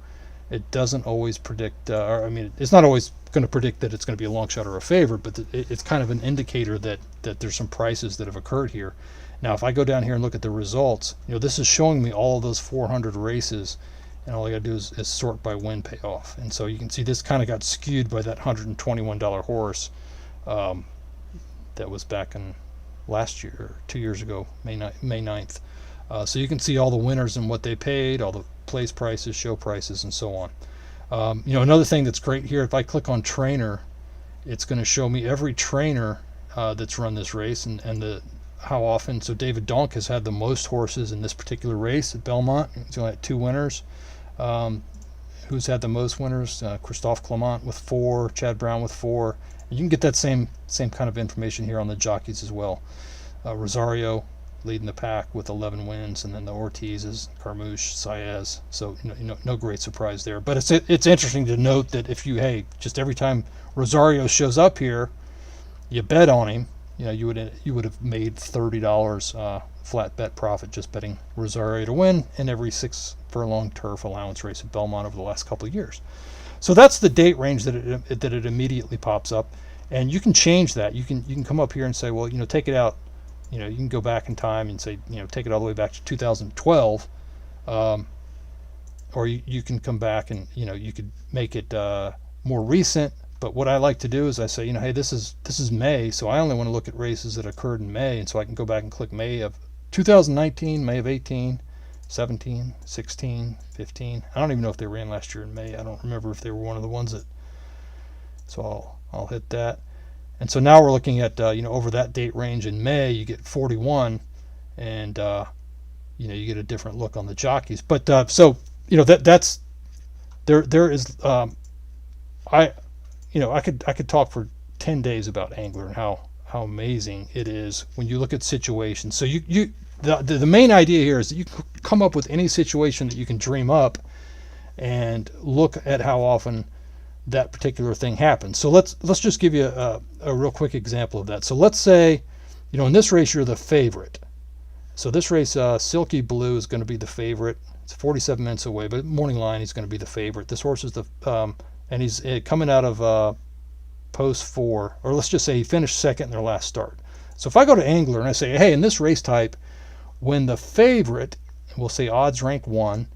[SPEAKER 1] It doesn't always predict, it's not always going to predict that it's going to be a long shot or a favorite, but it's kind of an indicator that there's some prices that have occurred here. Now, if I go down here and look at the results, this is showing me all of those 400 races, and all I got to do is sort by win payoff. And so you can see this kind of got skewed by that $121 horse that was back in last year, or 2 years ago, May 9th. So you can see all the winners and what they paid, all the place prices, show prices, and so on. Another thing that's great here, if I click on trainer, it's going to show me every trainer that's run this race and how often. So David Donk has had the most horses in this particular race at Belmont. He's only had 2 winners. Who's had the most winners? Christophe Clement with 4, Chad Brown with 4. You can get that same kind of information here on the jockeys as well. Rosario leading the pack with 11 wins, and then the Ortizes, Carmouche, Saez. So no great surprise there. But it's interesting to note that if just every time Rosario shows up here, you bet on him. You would have made $30 flat bet profit just betting Rosario to win in every 6 furlong turf allowance race at Belmont over the last couple of years. So that's the date range that it immediately pops up, and you can change that. You can come up here and say, well, take it out. You can go back in time and say, take it all the way back to 2012, or you can come back and you could make it more recent. But what I like to do is I say, hey, this is May, so I only want to look at races that occurred in May, and so I can go back and click May of 2019, May of 18, 17, 16, 15. I don't even know if they ran last year in May. I don't remember if they were one of the ones that. So I'll hit that, and so now we're looking at over that date range in May, you get 41, and you get a different look on the jockeys. But that's there is I could talk for 10 days about angler and how amazing it is when you look at situations. So the main idea here is that you can come up with any situation that you can dream up and look at how often that particular thing happens. So let's just give you a real quick example of that. So let's say, in this race you're the favorite. So this race, Silky Blue is going to be the favorite. It's 47 minutes away, but morning line he's going to be the favorite. This horse is and he's coming out of post 4, or let's just say he finished second in their last start. So if I go to angler and I say, hey, in this race type, when the favorite, we'll say odds rank 1.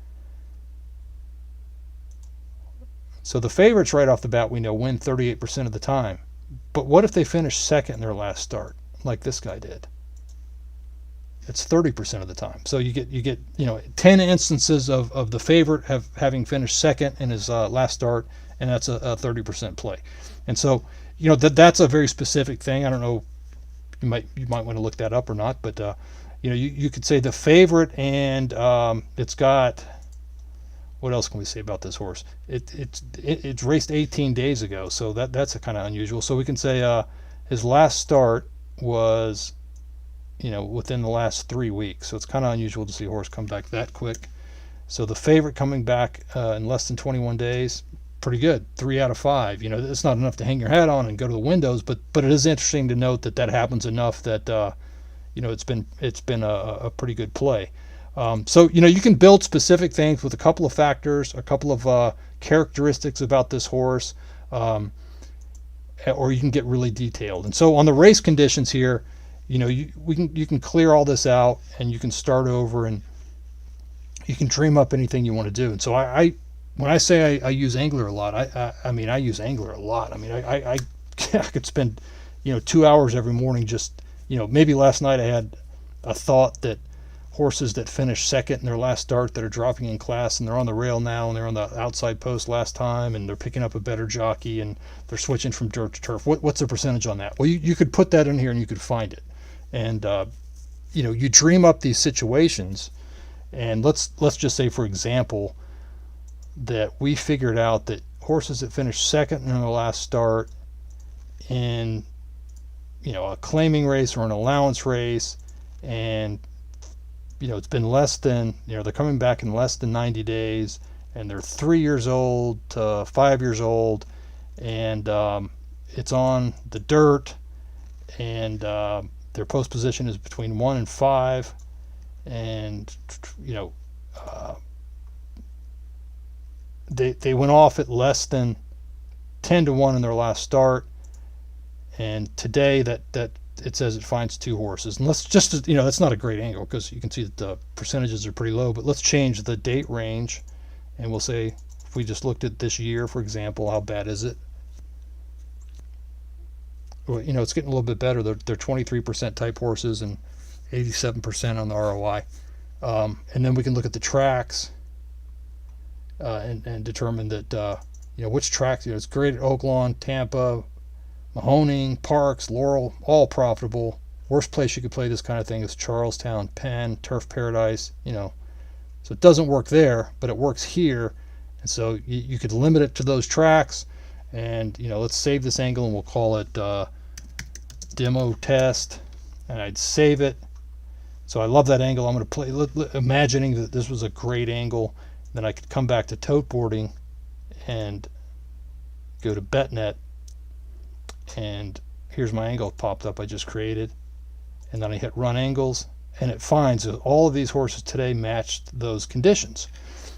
[SPEAKER 1] So the favorites right off the bat we know win 38% of the time. But what if they finish second in their last start, like this guy did? It's 30% of the time. So you get 10 instances of the favorite having finished second in his last start, and that's a 30% play. And so that's a very specific thing. I don't know, you might want to look that up or not, but you could say the favorite, and it's got, what else can we say about this horse? It's raced 18 days ago, so that's kind of unusual. So we can say his last start was within the last 3 weeks. So it's kind of unusual to see a horse come back that quick. So the favorite coming back in less than 21 days, pretty good. 3 out of 5. You know, it's not enough to hang your hat on and go to the windows, but it is interesting to note that that happens enough that you know, it's been a pretty good play. So you know, you can build specific things with a couple of factors, a couple of characteristics about this horse, or you can get really detailed. And so on the race conditions here, you know, you can clear all this out and you can start over and you can dream up anything you want to do. And so when I say I use Angler a lot, I mean I use Angler a lot. I mean I could spend, you know, 2 hours every morning just, you know, maybe last night I had a thought that horses that finish second in their last start that are dropping in class and they're on the rail now and they're on the outside post last time and they're picking up a better jockey and they're switching from dirt to turf. What's the percentage on that? Well, you could put that in here and you could find it. And you know, you dream up these situations. And let's just say, for example, that we figured out that horses that finish second in their last start in, you know, a claiming race or an allowance race, and you know, it's been less than, you know, they're coming back in less than 90 days, and they're 3 years old to 5 years old, and it's on the dirt, and their post position is between 1 and 5. And you know, they went off at less than 10 to 1 in their last start, and today that it says it finds 2 horses. And let's just, you know, that's not a great angle because you can see that the percentages are pretty low, but let's change the date range and we'll say, if we just looked at this year, for example, how bad is it? Well, you know, it's getting a little bit better. They're 23% type horses and 87% on the ROI. And then we can look at the tracks and determine that, you know, which tracks, you know, it's great at Oaklawn, Tampa, Mahoning, Parks, Laurel, all profitable. Worst place you could play this kind of thing is Charlestown, Penn, Turf Paradise, you know. So it doesn't work there, but it works here. And so you could limit it to those tracks. And, you know, let's save this angle and we'll call it demo test. And I'd save it. So I love that angle. I'm going to play, imagining that this was a great angle. Then I could come back to Tote Boarding and go to Betnet. And here's my angle popped up I just created. And then I hit run angles. And it finds that all of these horses today matched those conditions.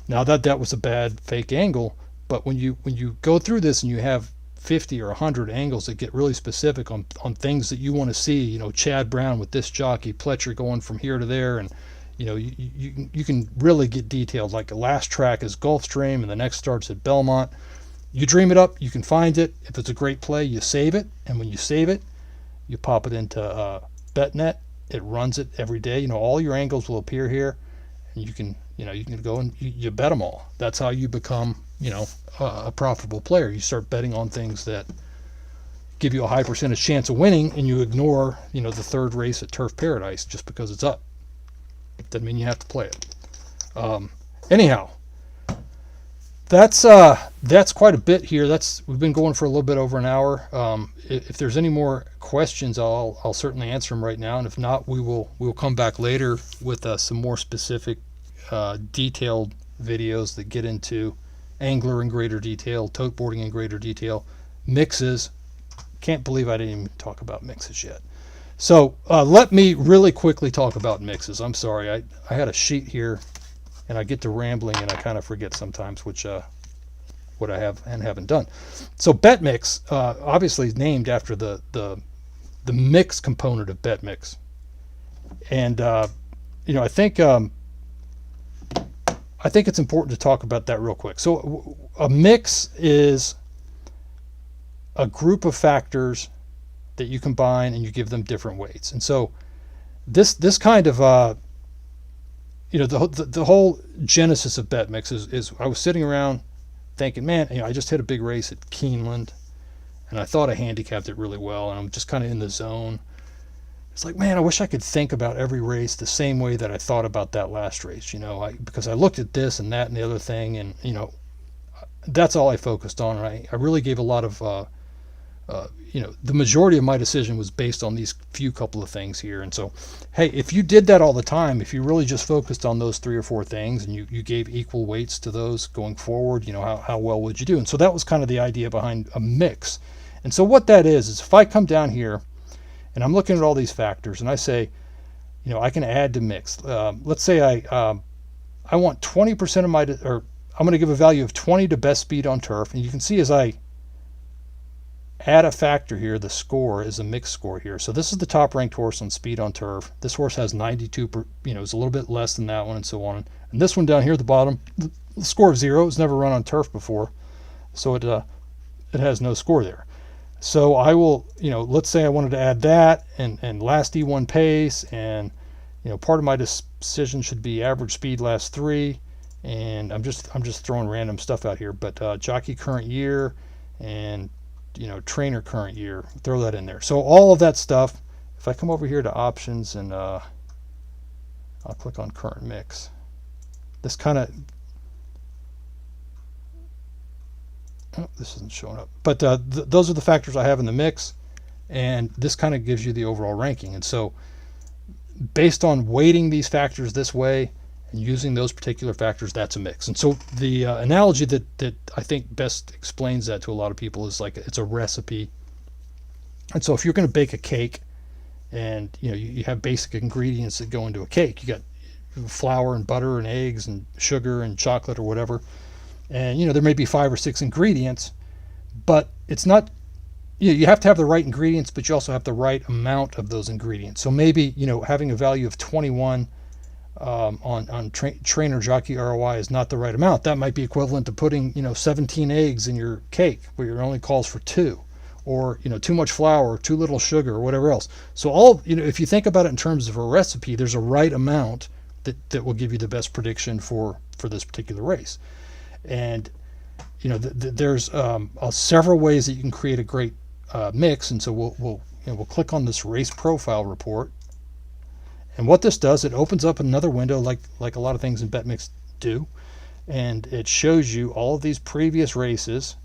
[SPEAKER 1] Now that was a bad fake angle. But when you go through this and you have 50 or 100 angles that get really specific on things that you want to see, you know, Chad Brown with this jockey, Pletcher going from here to there, and you know, you can really get detailed. Like the last track is Gulfstream and the next starts at Belmont. You dream it up, you can find it. If it's a great play, you save it, and when you save it, you pop it into Betnet. It runs it every day. You know, all your angles will appear here, and you can go and you bet them all. That's how you become, you know, a profitable player. You start betting on things that give you a high percentage chance of winning, and you ignore, you know, the third race at Turf Paradise just because it's up. Doesn't mean you have to play it. Anyhow, that's quite a bit here. We've been going for a little bit over an hour. If there's any more questions, I'll certainly answer them right now, and if not, we'll come back later with some more specific, detailed videos that get into Angler in greater detail, Tote Boarding in greater detail, mixes. Can't believe I didn't even talk about mixes yet. So let me really quickly talk about mixes. I'm sorry, I had a sheet here and I get to rambling and I kind of forget sometimes what I have and haven't done. So Betmix, obviously is named after the mix component of Betmix. And you know, I think it's important to talk about that real quick. So a mix is a group of factors that you combine and you give them different weights. And so this kind of you know, the whole genesis of Betmix is I was sitting around thinking, man, you know, I just hit a big race at Keeneland and I thought I handicapped it really well, and I'm just kind of in the zone. It's like, man, I wish I could think about every race the same way that I thought about that last race, you know, because I looked at this and that and the other thing, and, you know, that's all I focused on. I really gave a lot of you know, the majority of my decision was based on these few couple of things here. And so, hey, if you did that all the time, if you really just focused on those 3 or 4 things and you gave equal weights to those going forward, you know, how well would you do? And so that was kind of the idea behind a mix. And so what that is if I come down here and I'm looking at all these factors and I say, you know, I can add to mix. Let's say I want 20% of my, or I'm going to give a value of 20 to best speed on turf. And you can see as I add a factor here, the score is a mixed score here. So this is the top ranked horse on speed on turf. This horse has 92, you know, it's a little bit less than that one and so on. And this one down here at the bottom, the score of 0. It's never run on turf before. So it has no score there. So I will, you know, let's say I wanted to add that and last E1 pace, and, you know, part of my decision should be average speed last 3. And I'm just throwing random stuff out here, but jockey current year and, you know, trainer current year, throw that in there. So all of that stuff, if I come over here to options and I'll click on current mix, this kind of, oh, this isn't showing up, but those are the factors I have in the mix, and this kind of gives you the overall ranking. And so based on weighting these factors this way and using those particular factors, that's a mix. And so the analogy that I think best explains that to a lot of people is like it's a recipe. And so if you're going to bake a cake, and you know you have basic ingredients that go into a cake, you got flour and butter and eggs and sugar and chocolate or whatever, and you know there may be 5 or 6 ingredients, but it's not, you know, you have to have the right ingredients, but you also have the right amount of those ingredients. So maybe, you know, having a value of 21 on trainer jockey ROI is not the right amount. That might be equivalent to putting, you know, 17 eggs in your cake where your only calls for 2, or, you know, too much flour, or too little sugar, or whatever else. So all, you know, if you think about it in terms of a recipe, there's a right amount that will give you the best prediction for this particular race. And you know, there's several ways that you can create a great mix. And so we'll click on this race profile report. And what this does, it opens up another window like a lot of things in Betmix do, and it shows you all of these previous races.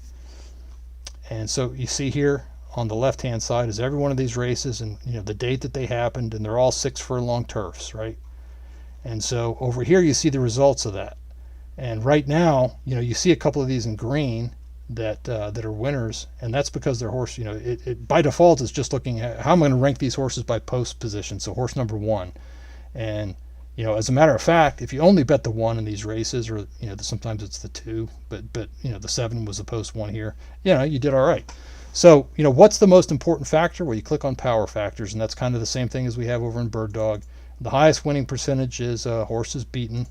[SPEAKER 1] And so you see here on the left hand side is every one of these races, and you know the date that they happened, and they're all 6 furlong turfs, right? And so over here you see the results of that. And right now, you know, you see a couple of these in green that are winners, and that's because their horse, you know, it by default is just looking at how I'm going to rank these horses by post position. So horse number 1, and you know, as a matter of fact, if you only bet the 1 in these races, or you know, sometimes it's the 2, but you know, the 7 was the post 1 here, you know, you did all right. So you know, what's the most important factor? Well, you click on power factors, and that's kind of the same thing as we have over in Bird Dog. The highest winning percentage is horses beaten,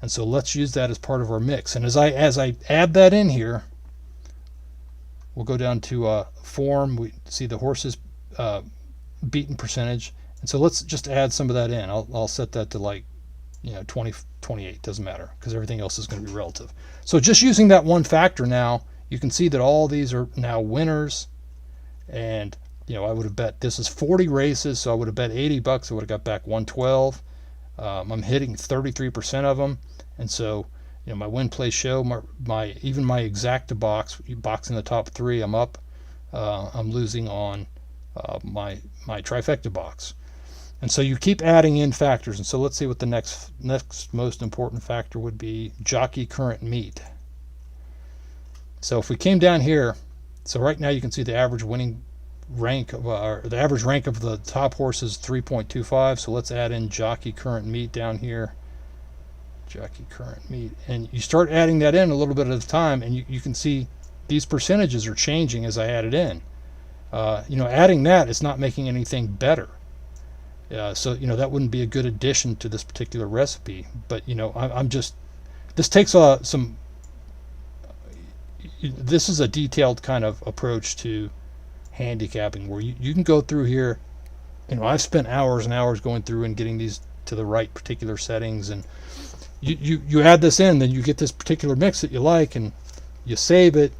[SPEAKER 1] and so let's use that as part of our mix. And as I add that in here, we'll go down to form. We see the horses beaten percentage, and so let's just add some of that in. I'll set that to, like, you know, 20, 28, doesn't matter, because everything else is going to be relative. So just using that one factor now, you can see that all these are now winners. And you know, I would have bet, this is 40 races, so I would have bet $80. I would have got back 112. I'm hitting 33% of them, and so you know, my win play show, my even my exacta box in the top 3, I'm up. I'm losing on my trifecta box. And so you keep adding in factors. And so let's see what the next most important factor would be: jockey current meet. So if we came down here, so right now you can see the average winning rank of the average rank of the top horse is 3.25. So let's add in jockey current meet down here. Jockey current meet, and you start adding that in a little bit at a time, and you can see these percentages are changing as I add it in. You know, adding that is not making anything better. So you know, that wouldn't be a good addition to this particular recipe. But you know, I'm just, this takes some. This is a detailed kind of approach to handicapping, where you can go through here. You know, I've spent hours and hours going through and getting these to the right particular settings, and you add this in, then you get this particular mix that you like, and you save it.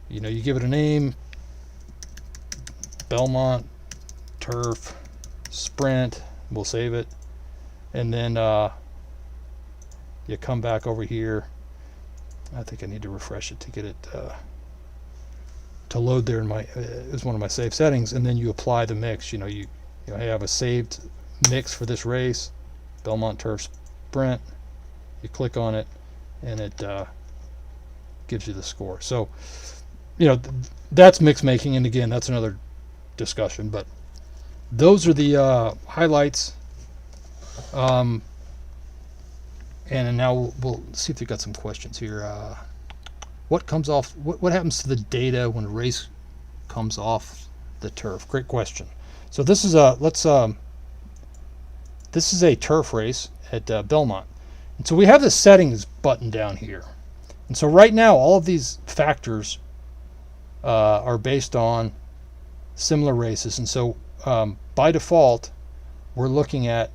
[SPEAKER 1] You know, you give it a name: Belmont Turf Sprint. We'll save it, and then you come back over here. I think I need to refresh it to get it to load there in my is one of my saved settings, and then you apply the mix. You have a saved mix for this race, Belmont Turf Sprint. You click on it, and it gives you the score. So, that's mix making, and again, that's another discussion. But those are the highlights. And now we'll see if we've got some questions here. What comes off? What happens to the data when a race comes off the turf? Great question. So this is a this is a turf race at Belmont, and so we have the settings button down here. And so right now, all of these factors are based on similar races, and so by default, we're looking at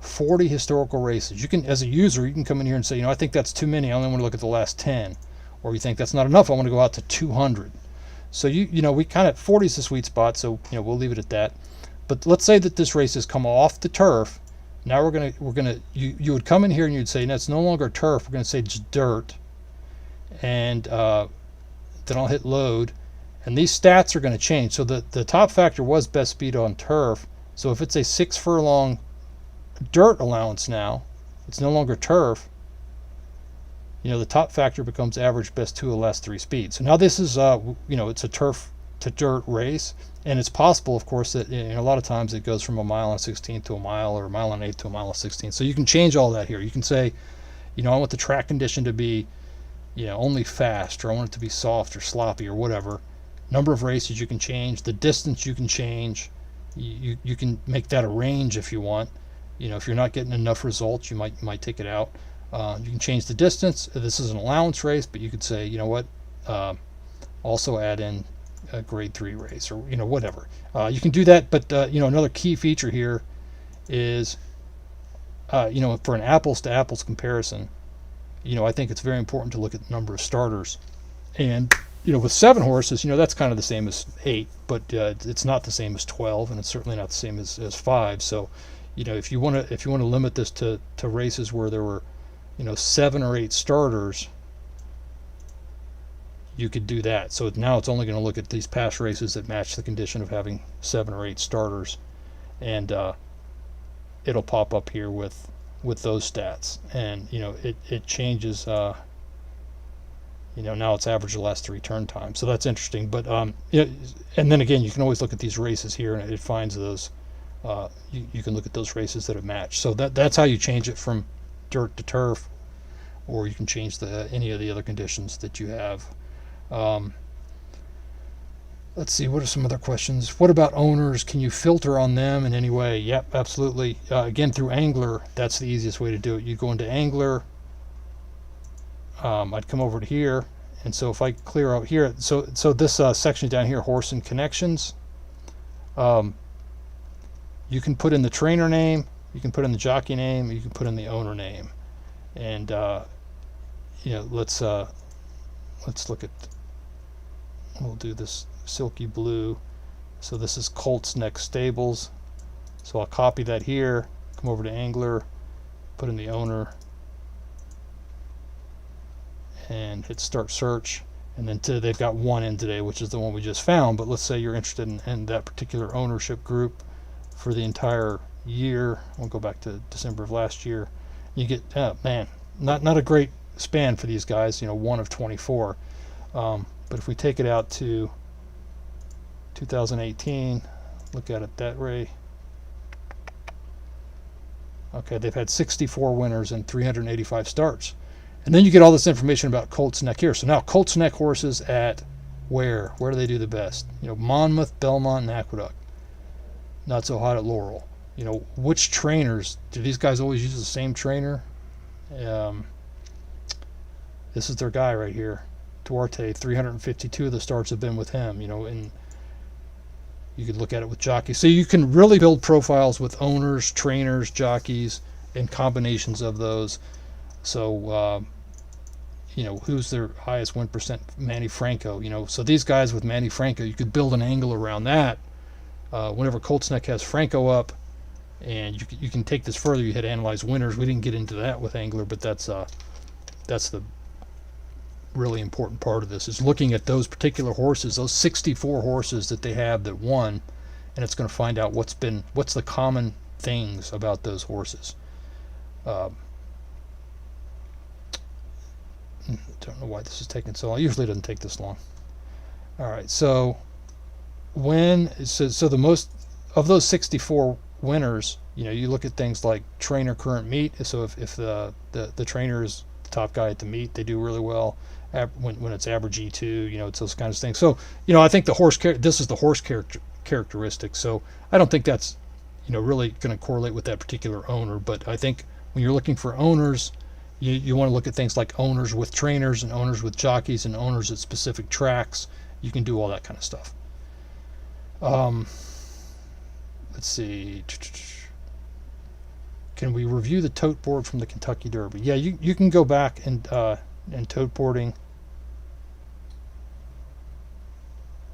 [SPEAKER 1] 40 historical races. You can, as a user, you can come in here and say, I think that's too many. I only want to look at the last 10. Or you think that's not enough. I want to go out to 200. So we kind of 40 is the sweet spot. So we'll leave it at that. But let's say that this race has come off the turf. Now we're gonna you would come in here and you'd say, no, it's no longer turf. We're gonna say just dirt. And then I'll hit load, and these stats are going to change. So the top factor was best speed on turf. So if it's a 6 furlong dirt allowance now, it's no longer turf. The top factor becomes average best 2 of the last 3 speeds. So now this is it's a turf to dirt race, and it's possible, of course, that a lot of times it goes from a mile and 16 to a mile, or a mile and 8 to a mile and 16. So you can change all that here. You can say, I want the track condition to be only fast, or I want it to be soft or sloppy or whatever. Number of races you can change. The distance you can change. You can make that a range if you want. If you're not getting enough results, you might take it out. You can change the distance. This is an allowance race, but you could say, also add in a grade 3 race, or whatever. You can do that, but another key feature here is for an apples to apples comparison, I think it's very important to look at the number of starters. And with 7 horses, that's kind of the same as 8, but it's not the same as 12, and it's certainly not the same as 5. So if you want to limit this to races where there were 7 or 8 starters, you could do that. So now it's only going to look at these past races that match the condition of having 7 or 8 starters, and it'll pop up here with those stats. And it changes. Now it's average the last 3 turn times, so that's interesting. But and then again, you can always look at these races here, and it finds those. You can look at those races that have matched. So that's how you change it from dirt to turf, or you can change any of the other conditions that you have. Let's see, what are some other questions? What about owners? Can you filter on them in any way? Yep, absolutely. Again, through Angler, that's the easiest way to do it. You go into Angler. I'd come over to here, and so if I clear out here, so this section down here, horse and connections, you can put in the trainer name, you can put in the jockey name, you can put in the owner name, and let's look at. We'll do this silky blue. So this is Colts Neck Stables. So I'll copy that here, come over to Angler, put in the owner, and hit start search. And then they've got one in today, which is the one we just found. But let's say you're interested in that particular ownership group for the entire year. We'll go back to December of last year. You get, man, not a great span for these guys, 1 of 24. But if we take it out to 2018, look at it that way. Okay, they've had 64 winners and 385 starts. And then you get all this information about Colts Neck here. So now Colts Neck horses at where? Where do they do the best? Monmouth, Belmont, and Aqueduct. Not so hot at Laurel. Which trainers? Do these guys always use the same trainer? This is their guy right here. Duarte, 352 of the starts have been with him, and you could look at it with jockeys. So you can really build profiles with owners, trainers, jockeys, and combinations of those. So, who's their highest win percent? Manny Franco, So these guys with Manny Franco, you could build an angle around that. Whenever Colts Neck has Franco up, and you can take this further, you hit analyze winners. We didn't get into that with Angler, but that's the really important part of this, is looking at those particular horses, those 64 horses that they have that won, and it's going to find out what's the common things about those horses. Don't know why this is taking so long. Usually it doesn't take this long. All right, so the most of those 64 winners, you look at things like trainer current meet. So if the trainer is the top guy at the meet, they do really well. When it's average E2, it's those kinds of things. So I think this is the horse characteristic. So I don't think that's really going to correlate with that particular owner. But I think when you're looking for owners, you want to look at things like owners with trainers and owners with jockeys and owners at specific tracks. You can do all that kind of stuff. Let's see. Can we review the tote board from the Kentucky Derby? Yeah, you can go back and tote boarding.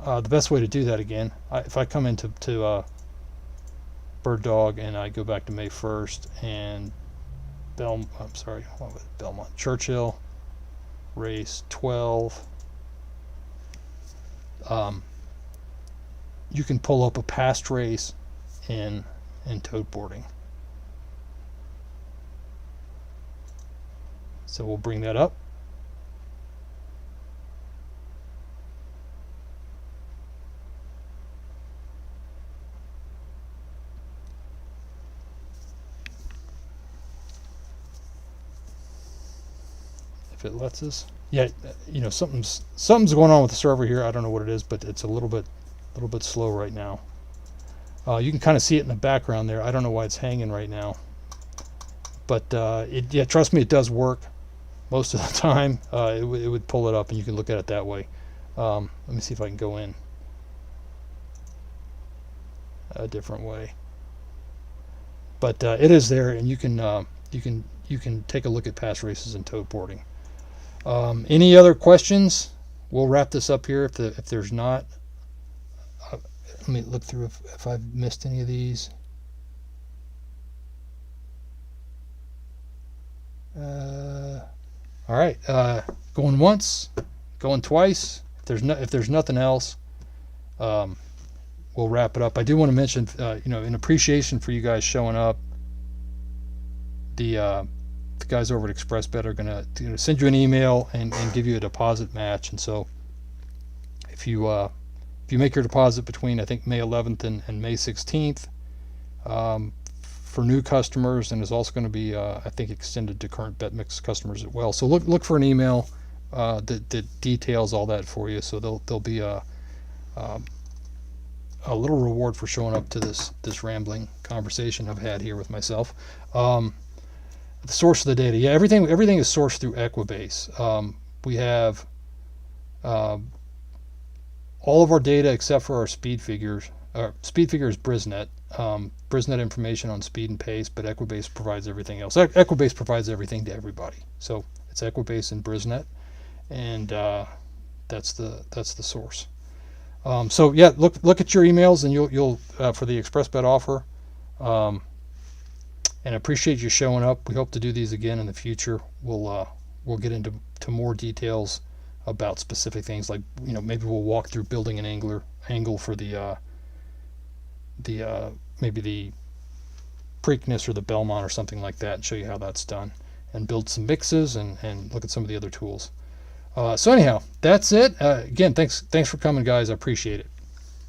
[SPEAKER 1] The best way to do that again, if I come into Bird Dog and I go back to May 1st and Belmont Churchill race 12. You can pull up a past race in tote boarding. So we'll bring that up. If it lets us. Yeah, something's going on with the server here. I don't know what it is, but it's a little bit slow right now. You can kind of see it in the background there. I don't know why it's hanging right now, but trust me, it does work most of the time. It would pull it up, and you can look at it that way. Let me see if I can go in a different way. But it is there, and you can take a look at past races and tote boarding. Any other questions? We'll wrap this up here. If there's not, let me look through if I've missed any of these. All right, going once, going twice. If there's nothing else, we'll wrap it up. I do want to mention, in appreciation for you guys showing up, the guys over at ExpressBet are going to send you an email and give you a deposit match. And so if you make your deposit between, I think, May 11th and May 16th, for new customers, and is also going to be, I think, extended to current Betmix customers as well. So look for an email that details all that for you. So there'll be a little reward for showing up to this rambling conversation I've had here with myself. The source of the data, yeah, everything is sourced through Equibase. We have all of our data except for our speed figures. Our speed figure is Brisnet. Brisnet information on speed and pace, but Equibase provides everything else. Equibase provides everything to everybody. So it's Equibase and Brisnet, and that's the source. So yeah, look at your emails, and you'll for the ExpressBet offer. And I appreciate you showing up. We hope to do these again in the future. We'll get into more details about specific things, like maybe we'll walk through building an angle for the maybe the Preakness or the Belmont or something like that, and show you how that's done, and build some mixes and look at some of the other tools. So anyhow, that's it. Again, thanks for coming, guys. I appreciate it.